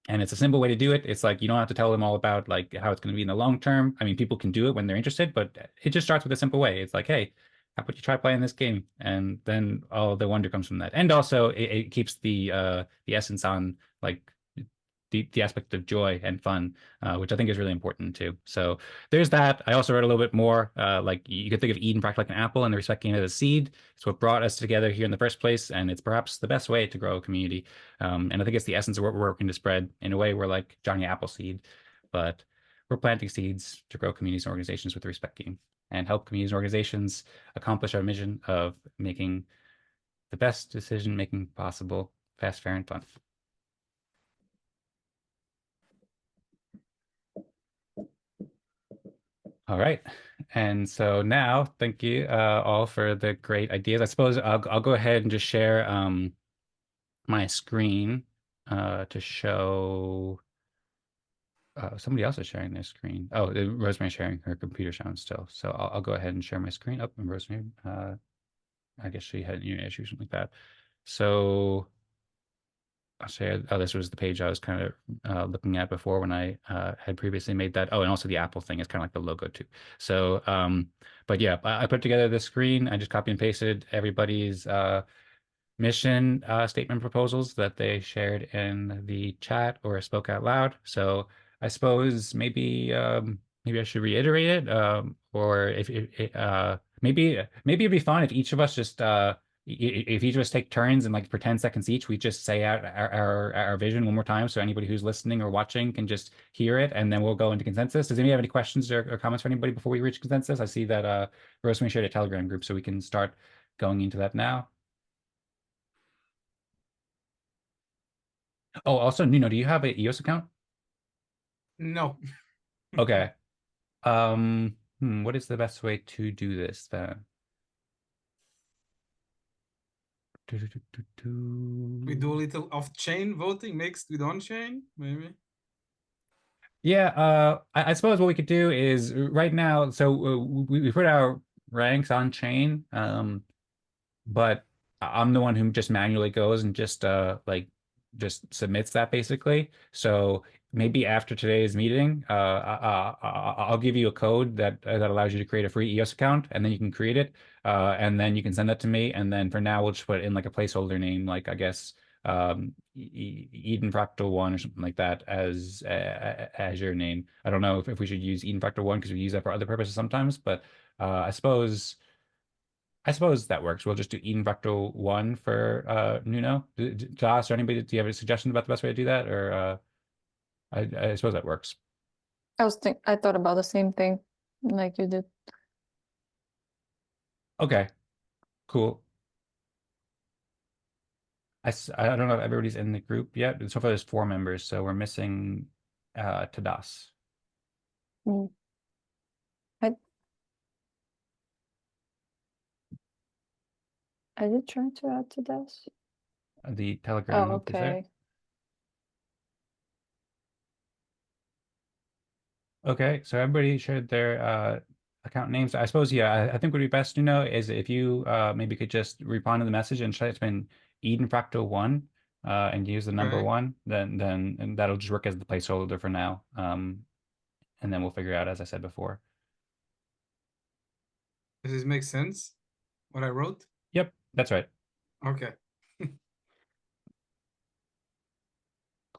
S1: And it's a simple way to do it. It's like you don't have to tell them all about like how it's going to be in the long term. I mean, people can do it when they're interested, but it just starts with a simple way. It's like, hey, how about you try playing this game? And then all the wonder comes from that. And also it keeps the essence on like the aspect of joy and fun, which I think is really important too. So there's that. I also read a little bit more. Like you could think of Eden Fractal like an apple and the respect game as a seed. It's what brought us together here in the first place, and it's perhaps the best way to grow a community. And I think it's the essence of what we're working to spread. In a way, we're like Johnny Appleseed, but we're planting seeds to grow communities and organizations with the respect game and help communities and organizations accomplish our mission of making the best decision making possible, fast, fair, and fun. All right. And so now, thank you all for the great ideas. I suppose I'll go ahead and just share my screen to show somebody else is sharing their screen. Oh, Rosmari's sharing her computer sound still. So I'll go ahead and share my screen up. And Rosemary, I guess she had an issue, something like that. So I'll share. Oh, this was the page I was kind of looking at before when I had previously made that. Oh, and also the Apple thing is kind of like the logo too. So, but yeah, I put together the screen. I just copy and pasted everybody's mission statement proposals that they shared in the chat or spoke out loud. So I suppose maybe maybe I should reiterate it, or if maybe it'd be fun if each of us just if each of us take turns and like for 10 seconds each, we just say out our vision one more time so anybody who's listening or watching can just hear it, and then we'll go into consensus. Does anybody have any questions or comments for anybody before we reach consensus? I see that Rosemary shared a Telegram group, so we can start going into that now. Oh, also, Nuno, do you have an EOS account?
S3: No.
S1: Okay. What is the best way to do this then?
S3: We do a little off-chain voting mixed with on-chain, maybe.
S1: Yeah, I suppose what we could do is right now, so we put our ranks on chain, but I'm the one who just manually goes and just like just submits that basically. So maybe after today's meeting, I'll give you a code that allows you to create a free EOS account, and then you can create it, and then you can send that to me. And then for now, we'll just put in like a placeholder name, like I guess Eden Fractal 1 or something like that as your name. I don't know if we should use Eden Fractal 1 because we use that for other purposes sometimes, but I suppose that works. We'll just do Eden Fractal 1 for Nuno. Tadas or anybody, do you have a suggestion about the best way to do that? Or I suppose that works.
S2: I thought about the same thing like you did.
S1: Okay, cool. I don't know if everybody's in the group yet, but so far there's 4 members, so we're missing Tadas.
S2: Mm. I did try to add to this.
S1: The Telegram
S2: Oh,
S1: link is there.
S2: okay.
S1: Okay, so everybody shared their account names. I suppose, yeah, I think what would be best to know is if you maybe could just respond to the message and try to spend Eden Fractal 1 and use the number
S3: Okay.
S1: 1, then and that'll just work as the placeholder for now. And then we'll figure it out, as I said before.
S3: Does this make sense? What I wrote?
S1: Yep, that's right.
S3: Okay.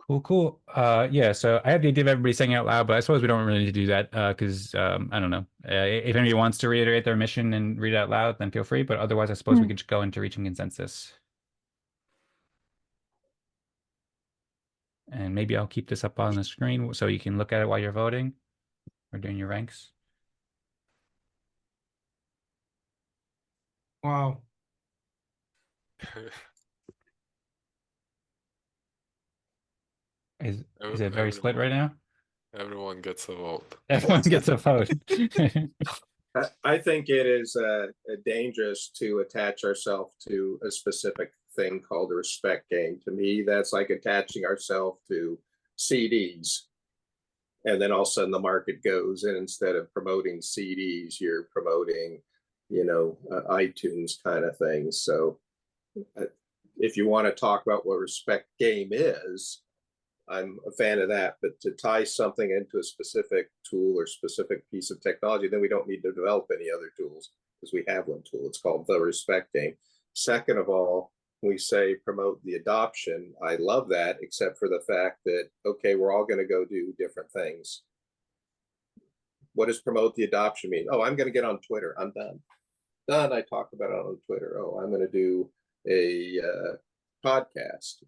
S1: Cool. Yeah, so I have the idea of everybody saying it out loud, but I suppose we don't really need to do that because I don't know. If anybody wants to reiterate their mission and read it out loud, then feel free. But otherwise, I suppose we could just go into reaching consensus. And maybe I'll keep this up on the screen so you can look at it while you're voting or doing your ranks.
S3: Wow.
S1: Is it very split right now?
S5: Everyone gets a vote.
S1: Everyone gets a vote.
S4: I think it is dangerous to attach ourselves to a specific thing called the respect game. To me, that's like attaching ourselves to CDs. And then all of a sudden the market goes, and instead of promoting CDs, you're promoting, iTunes kind of things. So if you want to talk about what respect game is, I'm a fan of that. But to tie something into a specific tool or specific piece of technology, then we don't need to develop any other tools because we have one tool. It's called the respect game. Second of all, we say promote the adoption. I love that, except for the fact that, okay, we're all going to go do different things. What does promote the adoption mean? Oh, I'm going to get on Twitter. I'm done. I talk about it on Twitter. Oh, I'm going to do a podcast.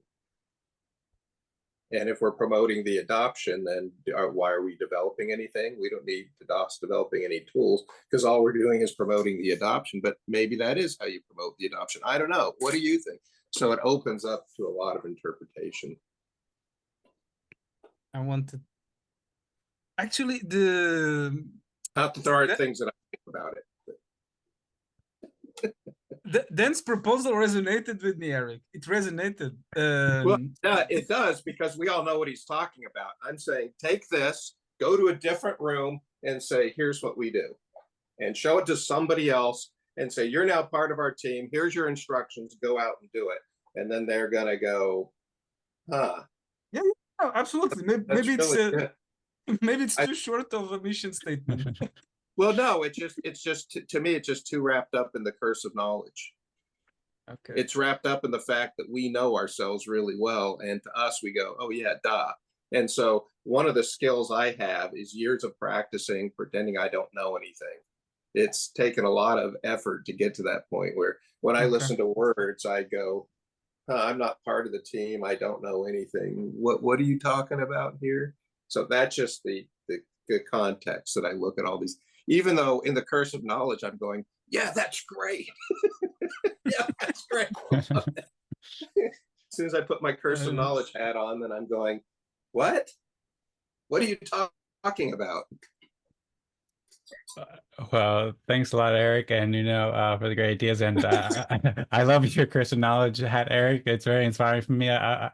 S4: And if we're promoting the adoption, then why are we developing anything? We don't need Tadas developing any tools because all we're doing is promoting the adoption. But maybe that is how you promote the adoption. I don't know. What do you think? So it opens up to a lot of interpretation.
S3: I wanted. Actually,
S4: not that there aren't things that I think about it.
S3: Dan's proposal resonated with me, Eric. It resonated.
S4: Well, yeah, it does, because we all know what he's talking about. I'm saying, take this, go to a different room and say, here's what we do. And show it to somebody else and say, you're now part of our team. Here's your instructions. Go out and do it. And then they're going to go, huh.
S3: Yeah, absolutely. Maybe it's really maybe it's too short of a mission statement.
S4: Well, no, it's just to me, it's just too wrapped up in the curse of knowledge.
S3: Okay.
S4: It's wrapped up in the fact that we know ourselves really well, and to us, we go, oh yeah, duh. And so one of the skills I have is years of practicing pretending I don't know anything. It's taken a lot of effort to get to that point where when I listen to words, I go, I'm not part of the team. I don't know anything. What are you talking about here? So that's just the context that I look at all these. Even though in the curse of knowledge, I'm going, yeah, that's great. Yeah, that's great. As soon as I put my curse of knowledge hat on, then I'm going, what? What are you talking about?
S1: Well, thanks a lot, Eric, and for the great ideas. And I love your Christian knowledge hat, Eric. It's very inspiring for me. I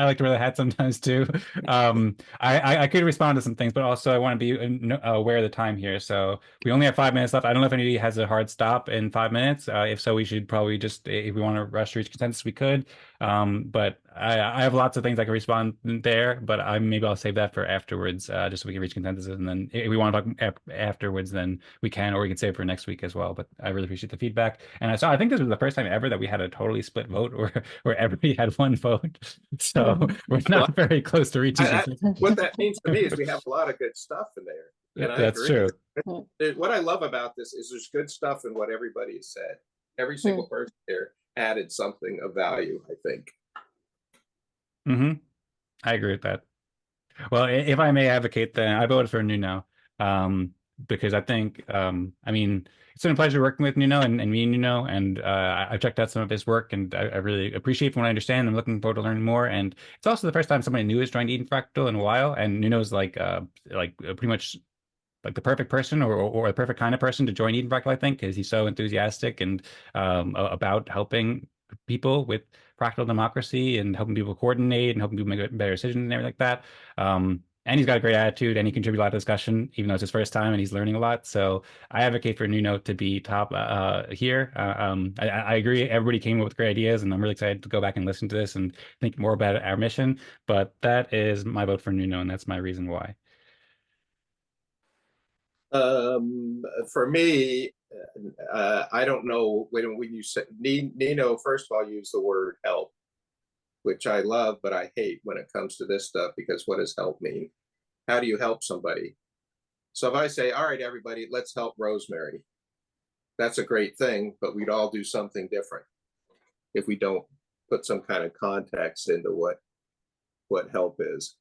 S1: like to wear the hat sometimes too. I could respond to some things, but also I want to be aware of the time here. So we only have 5 minutes left. I don't know if anybody has a hard stop in 5 minutes. If so, we should probably just, if we want to rush to reach consensus, we could. But I have lots of things I can respond there, but maybe I'll save that for afterwards, just so we can reach consensus. And then if we want to talk afterwards, then we can, or we can save it for next week as well. But I really appreciate the feedback. And I think this was the first time ever that we had a totally split vote, where everybody had one vote. So we're not very close to reaching consensus.
S4: What that means to me is we have a lot of good stuff in there. And
S1: That's true.
S4: What I love about this is there's good stuff in what everybody has said. Every single person there added something of value, I think.
S1: I agree with that. Well, if I may advocate, then I voted for Nuno, because I think, it's been a pleasure working with Nuno and me and Nuno, and I've checked out some of his work, and I really appreciate from what I understand. I'm looking forward to learning more, and it's also the first time somebody new has joined Eden Fractal in a while, and Nuno's like pretty much like the perfect person, or the perfect kind of person to join Eden Fractal, I think, because he's so enthusiastic and about helping people with fractal democracy and helping people coordinate and helping people make better decisions and everything like that. And he's got a great attitude, and he contributes a lot to discussion, even though it's his first time and he's learning a lot. So I advocate for Nuno to be top here. I agree. Everybody came up with great ideas, and I'm really excited to go back and listen to this and think more about our mission. But that is my vote for Nuno, and that's my reason why.
S4: For me, I don't know when you say Nino, first of all, use the word help, which I love, but I hate when it comes to this stuff, because what does help mean? How do you help somebody? So if I say, all right, everybody, let's help Rosmari, that's a great thing, but we'd all do something different if we don't put some kind of context into what help is.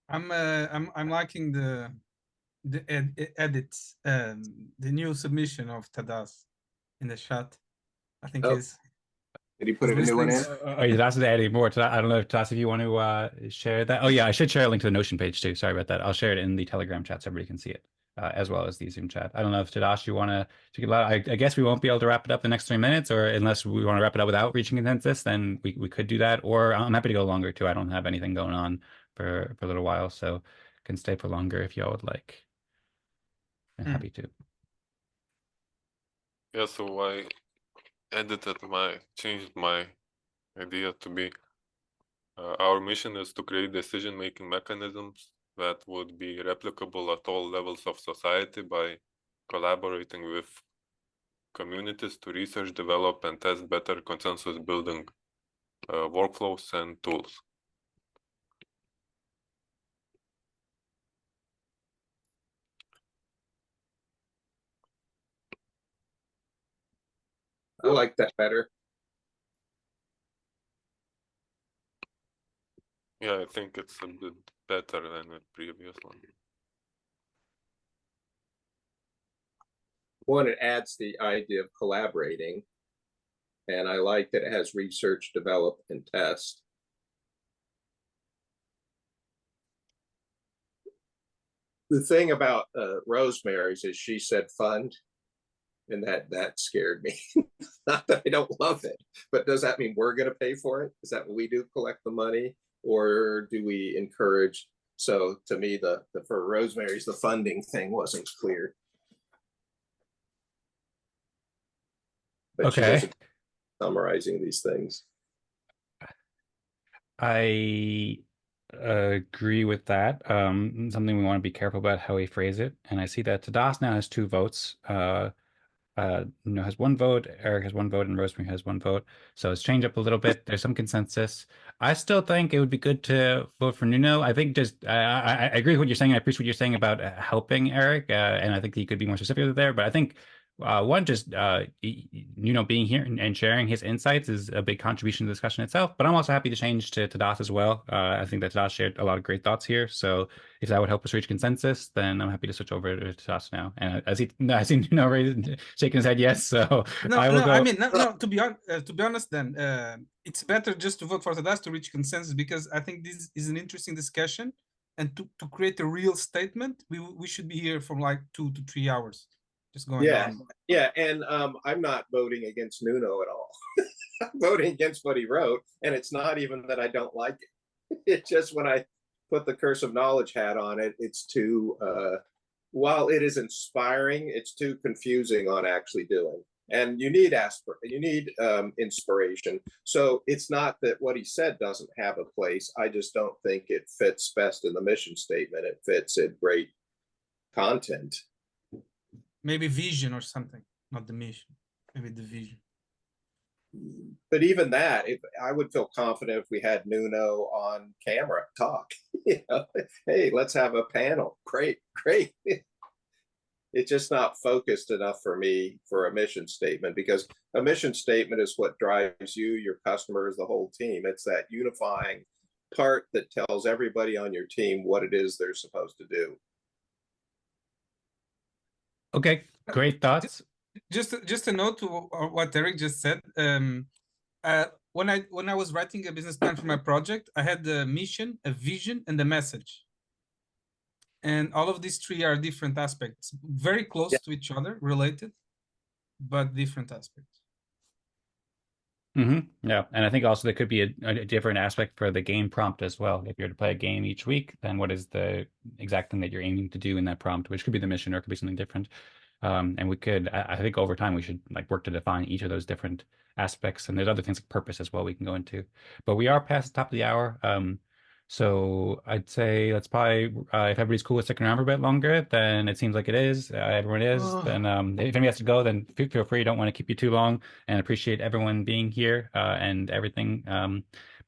S3: I'm liking the edits, the new submission of Tadas in the chat. I think is.
S4: Did he put a new one in?
S1: That's the adding more. I don't know if Tadas, if you want to share that. Oh yeah, I should share a link to the Notion page too. Sorry about that. I'll share it in the Telegram chat so everybody can see it, as well as the Zoom chat. I don't know if Tadas, you want to speak about. I guess we won't be able to wrap it up the next 3 minutes, or unless we want to wrap it up without reaching consensus, then we could do that. Or I'm happy to go longer too. I don't have anything going on for a little while, so can stay for longer if y'all would like. I'm happy to.
S5: Yeah, so I changed my idea to be our mission is to create decision-making mechanisms that would be replicable at all levels of society by collaborating with communities to research, develop, and test better consensus building workflows and tools.
S4: I like that better.
S5: Yeah, I think it's a bit better than the previous one.
S4: One, it adds the idea of collaborating, and I like that it has research, develop, and test. The thing about Rosmari's is she said fund, and that scared me. Not that I don't love it, but does that mean we're going to pay for it? Is that what we do, collect the money, or do we encourage? So to me, for Rosmari's, the funding thing wasn't clear. But
S1: okay,
S4: she summarizing these things.
S1: I agree with that. Something we want to be careful about how we phrase it. And I see that Tadas now has 2 votes. Nuno has 1 vote, Eric has 1 vote, and Rosmari has 1 vote. So it's changed up a little bit. There's some consensus. I still think it would be good to vote for Nuno. I think just I agree with what you're saying. I appreciate what you're saying about helping Eric, and I think he could be more specific there. But I think one, just Nuno being here and sharing his insights is a big contribution to the discussion itself. But I'm also happy to change to Tadas as well. I think that Tadas shared a lot of great thoughts here. So if that would help us reach consensus, then I'm happy to switch over to Tadas now. And I see Nuno shaking his head yes. So I will go.
S3: I mean, no. To be honest, then it's better just to vote for Tadas to reach consensus, because I think this is an interesting discussion, and to create a real statement, we should be here from like 2 to 3 hours, just going on.
S4: Yeah, and I'm not voting against Nuno at all. I'm voting against what he wrote, and it's not even that I don't like it. It's just when I put the curse of knowledge hat on it, it's too, while it is inspiring, it's too confusing on actually doing. And you need inspiration. So it's not that what he said doesn't have a place. I just don't think it fits best in the mission statement. It fits in great content.
S3: Maybe vision or something, not the mission. Maybe the vision.
S4: But even that, if I would feel confident if we had Nuno on camera talk. You know, hey, let's have a panel. Great. It's just not focused enough for me for a mission statement, because a mission statement is what drives you, your customers, the whole team. It's that unifying part that tells everybody on your team what it is they're supposed to do.
S1: Okay, great thoughts.
S3: Just a note to what Eric just said. When I was writing a business plan for my project, I had the mission, a vision, and a message. And all of these three are different aspects, very close to each other, related, but different aspects.
S1: Yeah, and I think also there could be a different aspect for the game prompt as well. If you're to play a game each week, then what is the exact thing that you're aiming to do in that prompt, which could be the mission or it could be something different. And we could, I think over time, we should like work to define each of those different aspects. And there's other things like purpose as well we can go into. But we are past the top of the hour. So I'd say let's probably, if everybody's cool with sticking around for a bit longer, then it seems like it is. Everyone is. Then if anybody has to go, then feel free. Don't want to keep you too long, and appreciate everyone being here and everything.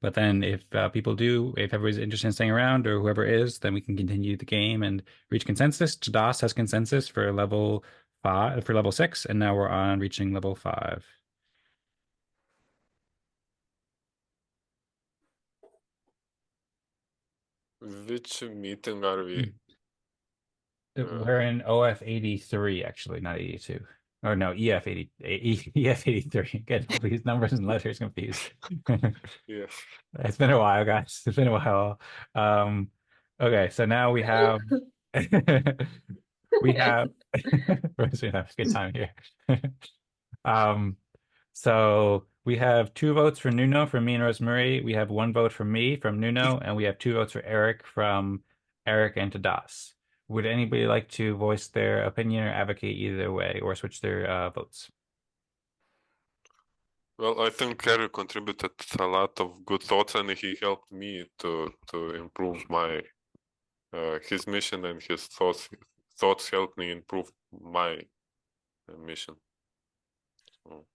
S1: But then if people do, if everybody's interested in staying around or whoever is, then we can continue the game and reach consensus. Tadas has consensus for level 5, for level 6, and now we're on reaching level 5.
S5: Which meeting are we?
S1: We're in OF 83, actually, not 82. Or no, EF 83. Get all these numbers and letters confused.
S5: Yeah.
S1: It's been a while, guys. It's been a while. Okay, so now we have we have good time here. So we have 2 votes for Nuno from me and Rosmari. We have 1 vote from me from Nuno, and we have 2 votes for Eric from Eric and Tadas. Would anybody like to voice their opinion or advocate either way, or switch their votes?
S5: Well, I think Eric contributed a lot of good thoughts, and he helped me to improve my his mission, and his thoughts helped me improve my mission. So.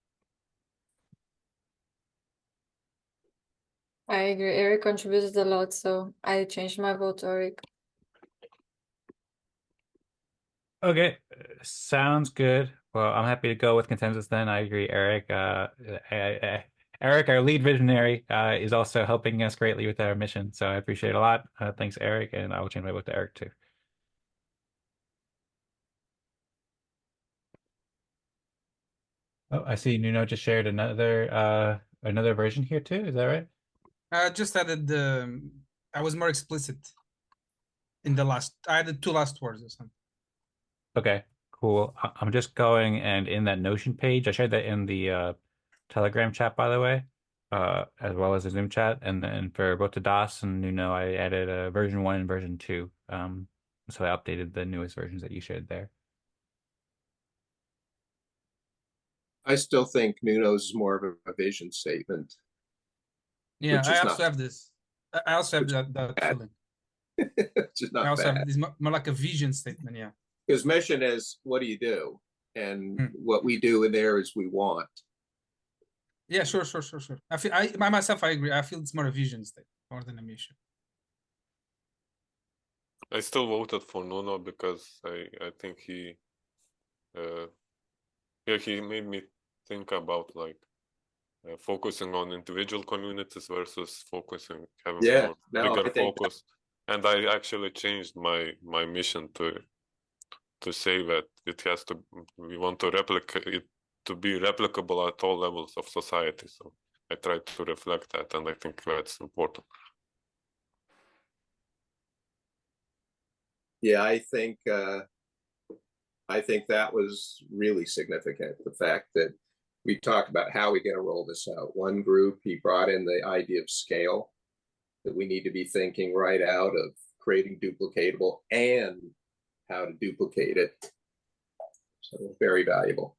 S2: I agree. Eric contributed a lot, so I changed my vote to Eric.
S1: Okay, sounds good. Well, I'm happy to go with consensus then. I agree, Eric. Eric, our lead visionary, is also helping us greatly with our mission, so I appreciate it a lot. Thanks, Eric, and I will change my vote to Eric too. Oh, I see Nuno just shared another version here too. Is that right?
S3: I just added I was more explicit in the last. I added 2 last words or something.
S1: Okay, cool. I'm just going, and in that Notion page, I shared that in the Telegram chat, by the way, as well as the Zoom chat. And then for both Tadas and Nuno, I added a version 1 and version 2. So I updated the newest versions that you shared there.
S4: I still think Nuno's is more of a vision statement.
S3: Yeah, I also have this. I also have that feeling.
S4: Which is not
S3: I also
S4: bad.
S3: have this more like a vision statement, yeah.
S4: Because mission is what do you do? And what we do in there is we want.
S3: Yeah, sure. I myself, I agree. I feel it's more a vision statement more than a mission.
S5: I still voted for Nuno because I think he made me think about like focusing on individual communities versus having bigger focus. And I actually changed my mission to say that we want to replicate it, to be replicable at all levels of society. So I tried to reflect that, and I think that's important.
S4: Yeah, I think that was really significant. The fact that we talked about how we're going to roll this out. One group, he brought in the idea of scale, that we need to be thinking right out of creating duplicatable and how to duplicate it. So very valuable.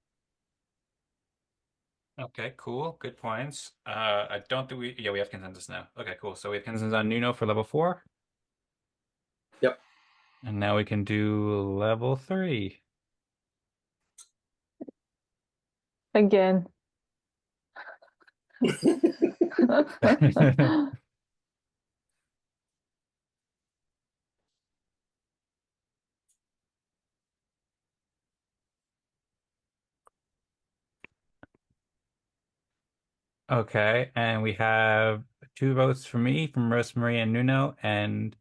S1: Okay, cool. Good points. I don't think we have consensus now. Okay, cool. So we have consensus on Nuno for level 4.
S4: Yep.
S1: And now we can do level 3.
S2: Again.
S1: Okay, and we have 2 votes for me from Rosmari and Nuno, and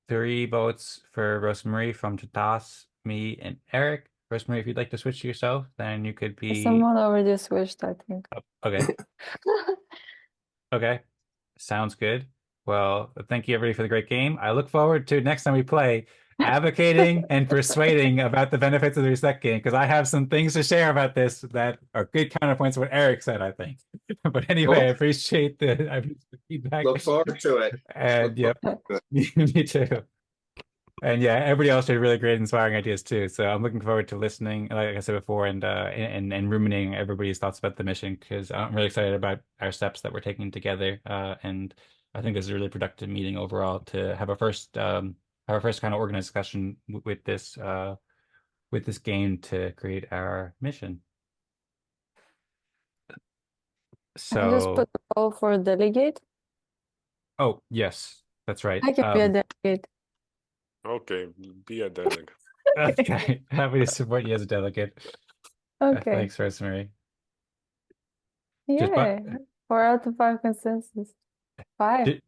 S1: 3 votes for Rosmari from Tadas, me, and Eric. Rosmari, if you'd like to switch to yourself, then you could be.
S2: Someone already switched, I think.
S1: Oh, okay. Okay. Sounds good. Well, thank you everybody for the great game. I look forward to next time we play advocating and persuading about the benefits of the respect game, because I have some things to share about this that are good counterpoints to what Eric said, I think. But anyway,
S4: Cool.
S1: I appreciate the feedback.
S4: Look forward to it.
S1: And yep, me too. And yeah, everybody else had really great, inspiring ideas too. So I'm looking forward to listening, like I said before, and ruminating everybody's thoughts about the mission, because I'm really excited about our steps that we're taking together. And I think this is a really productive meeting overall to have our first kind of organized discussion with this game to create our mission.
S2: I just put
S1: So,
S2: the poll for delegate.
S1: oh yes, that's right.
S2: I can be a delegate.
S5: Okay, be a delegate.
S1: Okay, happy to support you as a delegate.
S2: Okay.
S1: Thanks, Rosemary. Just
S2: Yeah. 4 out of 5 consensus. 5.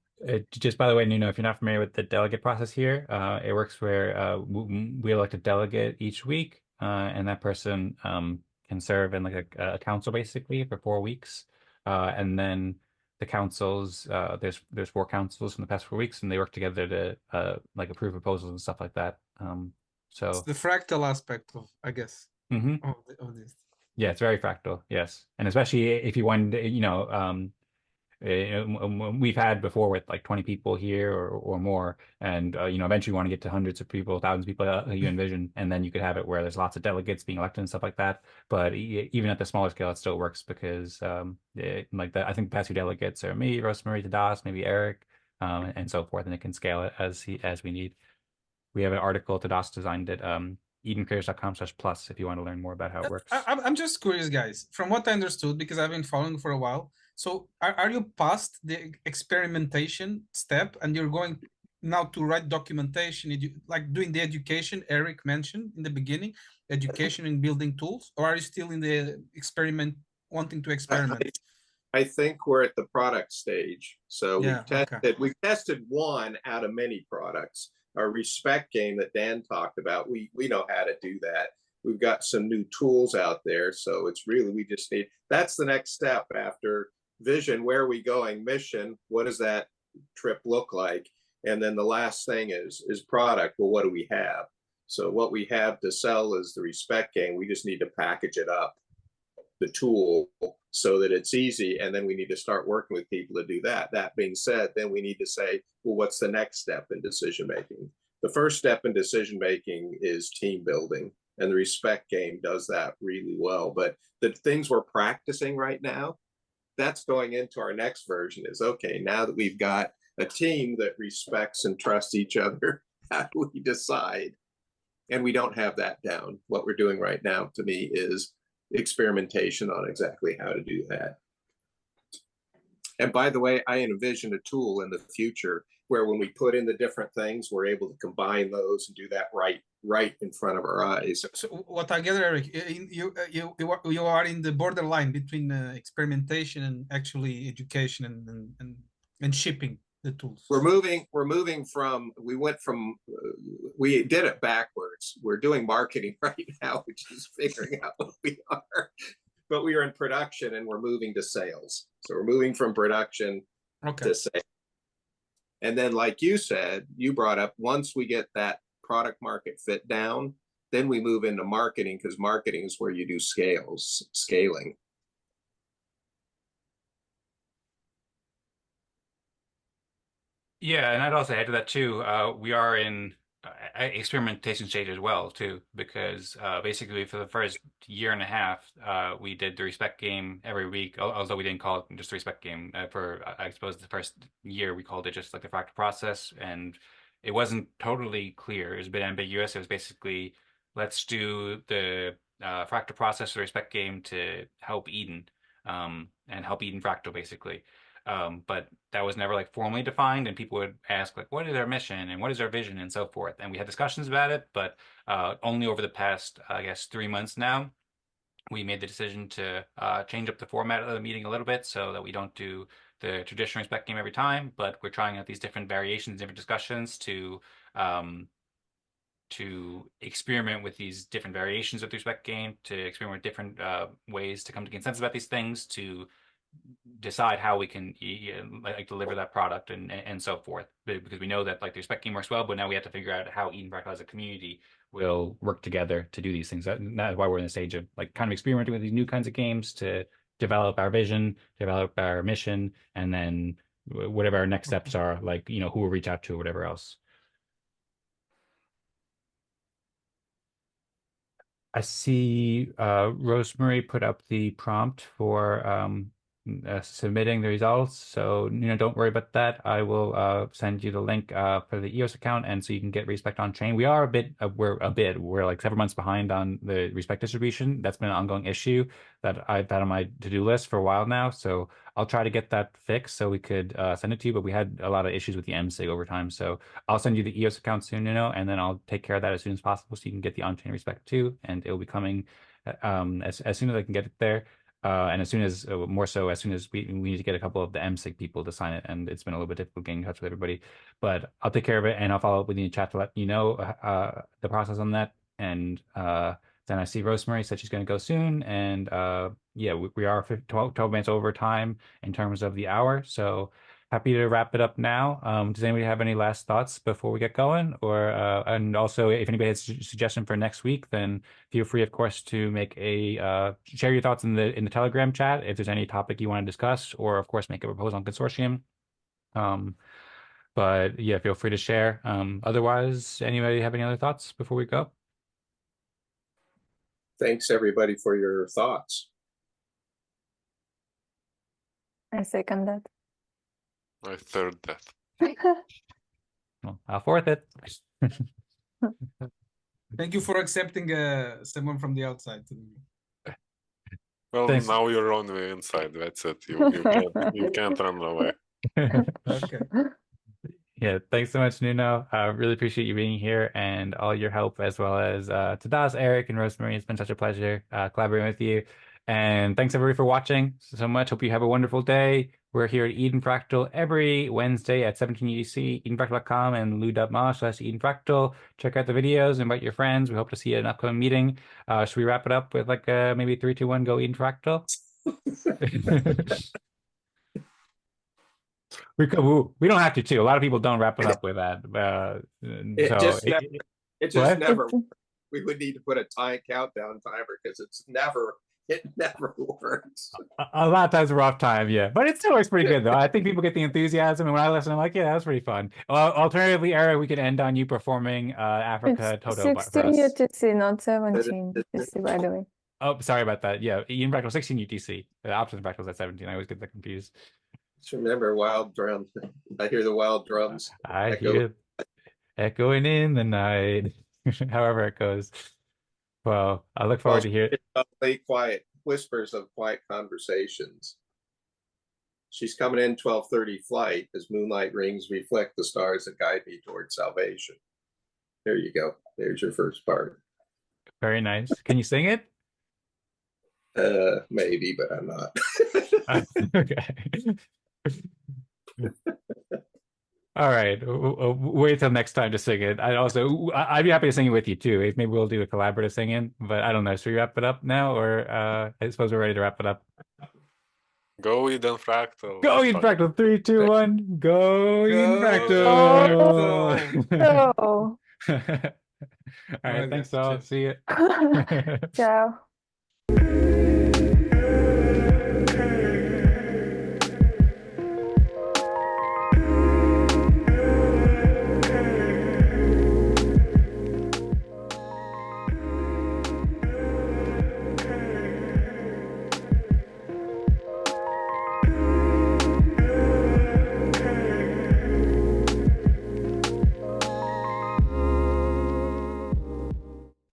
S1: Just by the way, Nuno, if you're not familiar with the delegate process here, it works where we elect a delegate each week, and that person can serve in like a council basically for 4 weeks, and then the councils, there's 4 councils from the past 4 weeks, and they work together to like approve proposals and stuff like that.
S3: It's
S1: So
S3: the fractal aspect of, I guess,
S1: mhm.
S3: of this.
S1: Yeah, it's very fractal. Yes, and especially if you want, we've had before with like 20 people here or more, and eventually you want to get to hundreds of people, thousands of people you envision, and then you could have it where there's lots of delegates being elected and stuff like that. But even at the smaller scale, it still works because like that, I think the past 2 delegates are me, Rosmari, Tadas, maybe Eric, and so forth, and it can scale it as we need. We have an article Tadas designed at edencreators.com/plus if you want to learn more about how it works.
S3: I'm just curious, guys. From what I understood, because I've been following for a while, so are you past the experimentation step and you're going now to write documentation, like doing the education Eric mentioned in the beginning, education and building tools, or are you still in the experiment, wanting to experiment?
S4: I think we're at the product stage. So
S3: Yeah,
S4: we've tested one out of many products. Our respect game that Dan talked about, we know how to do that. We've got some new tools out there. So it's really, we just need, that's the next step after vision. Where are we going? Mission. What does that trip look like? And then the last thing is product. Well, what do we have? So what we have to sell is the respect game. We just need to package it up, the tool, so that it's easy. And then we need to start working with people to do that. That being said, then we need to say, well, what's the next step in decision making? The first step in decision making is team building, and the respect game does that really well. But the things we're practicing right now, that's going into our next version is, okay, now that we've got a team that respects and trusts each other, how do we decide? And we don't have that down. What we're doing right now, to me, is experimentation on exactly how to do that. And by the way, I envision a tool in the future where when we put in the different things, we're able to combine those and do that right in front of our eyes.
S3: So what I gather, Eric, you are in the borderline between experimentation and actually education and shipping the tools.
S4: We did it backwards. We're doing marketing right now, which is figuring out what we are. But we are in production and we're moving to sales. So we're moving from production to sales. And then, like you said, you brought up, once we get that product market fit down, then we move into marketing, because marketing is where you do scaling.
S1: Yeah, and I'd also add to that too. We are in experimentation stage as well too, because basically for the first year and a half, we did the respect game every week. Although we didn't call it just the respect game for I suppose the first year we called it just like the fractal process, and it wasn't totally clear. It was a bit ambiguous. It was basically let's do the fractal process, the respect game to help Eden, and help Eden Fractal basically. But that was never like formally defined, and people would ask like, what is our mission and what is our vision and so forth. And we had discussions about it, but only over the past, I guess, 3 months now, we made the decision to change up the format of the meeting a little bit so that we don't do the traditional respect game every time, but we're trying out these different variations, different discussions to experiment with these different variations of the respect game, to experiment with different ways to come to consensus about these things, to decide how we can like deliver that product and so forth, because we know that like the respect game works well, but now we have to figure out how Eden Fractal as a community will work together to do these things. That's why we're in the stage of like kind of experimenting with these new kinds of games to develop our vision, develop our mission, and then whatever our next steps are, like who we'll reach out to or whatever else. I see Rosmari put up the prompt for submitting the results. So, don't worry about that. I will send you the link for the EOS account, and so you can get Respect on chain. We are we're like 7 months behind on the Respect distribution. That's been an ongoing issue that I've had on my to-do list for a while now. So I'll try to get that fixed so we could send it to you. But we had a lot of issues with the MSIG over time. So I'll send you the EOS account soon, and then I'll take care of that as soon as possible so you can get the on-chain Respect too. And it will be coming as soon as I can get it there. And as soon as more so, as soon as we need to get a couple of the MSIG people to sign it, and it's been a little bit difficult getting in touch with everybody, but I'll take care of it, and I'll follow up with you in chat to let you know the process on that. And then I see Rosmari said she's going to go soon, and yeah, we are 12 minutes over time in terms of the hour, so happy to wrap it up now. Does anybody have any last thoughts before we get going? Or and also, if anybody has a suggestion for next week, then feel free, of course, to make a share your thoughts in the Telegram chat if there's any topic you want to discuss, or of course make a proposal on Consortium. But yeah, feel free to share. Otherwise, anybody have any other thoughts before we go?
S4: Thanks everybody for your thoughts.
S2: I second that.
S5: I third that.
S1: Well, I'll fourth it.
S3: Thank you for accepting someone from the outside.
S5: Well,
S1: Thanks.
S5: now you're on the inside. That's it. You can't run away.
S3: Okay.
S1: Yeah, thanks so much, Nuno. I really appreciate you being here and all your help, as well as Tadas, Eric, and Rosmari. It's been such a pleasure collaborating with you. And thanks everybody for watching so much. Hope you have a wonderful day. We're here at Eden Fractal every Wednesday at 17 UTC, edenfractal.com and lou.ma/edenfractal. Check out the videos, invite your friends. We hope to see you at an upcoming meeting. Should we wrap it up with like maybe 3, 2, 1, go Eden Fractal? We don't have to too. A lot of people don't wrap it up with that.
S4: It just never. We would need to put a countdown timer because it never works.
S1: A lot of times we're off time, yeah, but it still works pretty good though. I think people get the enthusiasm, and when I listen, I'm like, yeah, that was pretty fun. Well, alternatively, Eric, we could end on you performing Africa Toto.
S2: 16 UTC, not 17 UTC, by the way.
S1: Oh, sorry about that. Yeah, Eden Fractal 16 UTC. The opposite Fractal's at 17. I always get that confused.
S4: Just remember wild drums. I hear the wild drums.
S1: I hear echoing in the night. However it goes. Well, I look forward to hearing.
S4: Quiet whispers of quiet conversations. She's coming in 12:30 flight as moonlight rings reflect the stars that guide me towards salvation. There you go. There's your first part.
S1: Very nice. Can you sing it?
S4: Maybe, but I'm not.
S1: Okay. All right. Wait till next time to sing it. I'd be happy to sing it with you too. Maybe we'll do a collaborative singing, but I don't know. Should we wrap it up now, or I suppose we're ready to wrap it up?
S5: Go Eden Fractal.
S1: Go Eden Fractal. 3, 2, 1. Go Eden Fractal.
S2: Oh.
S1: All right, thanks all.
S3: cheers.
S1: See you.
S2: Ciao.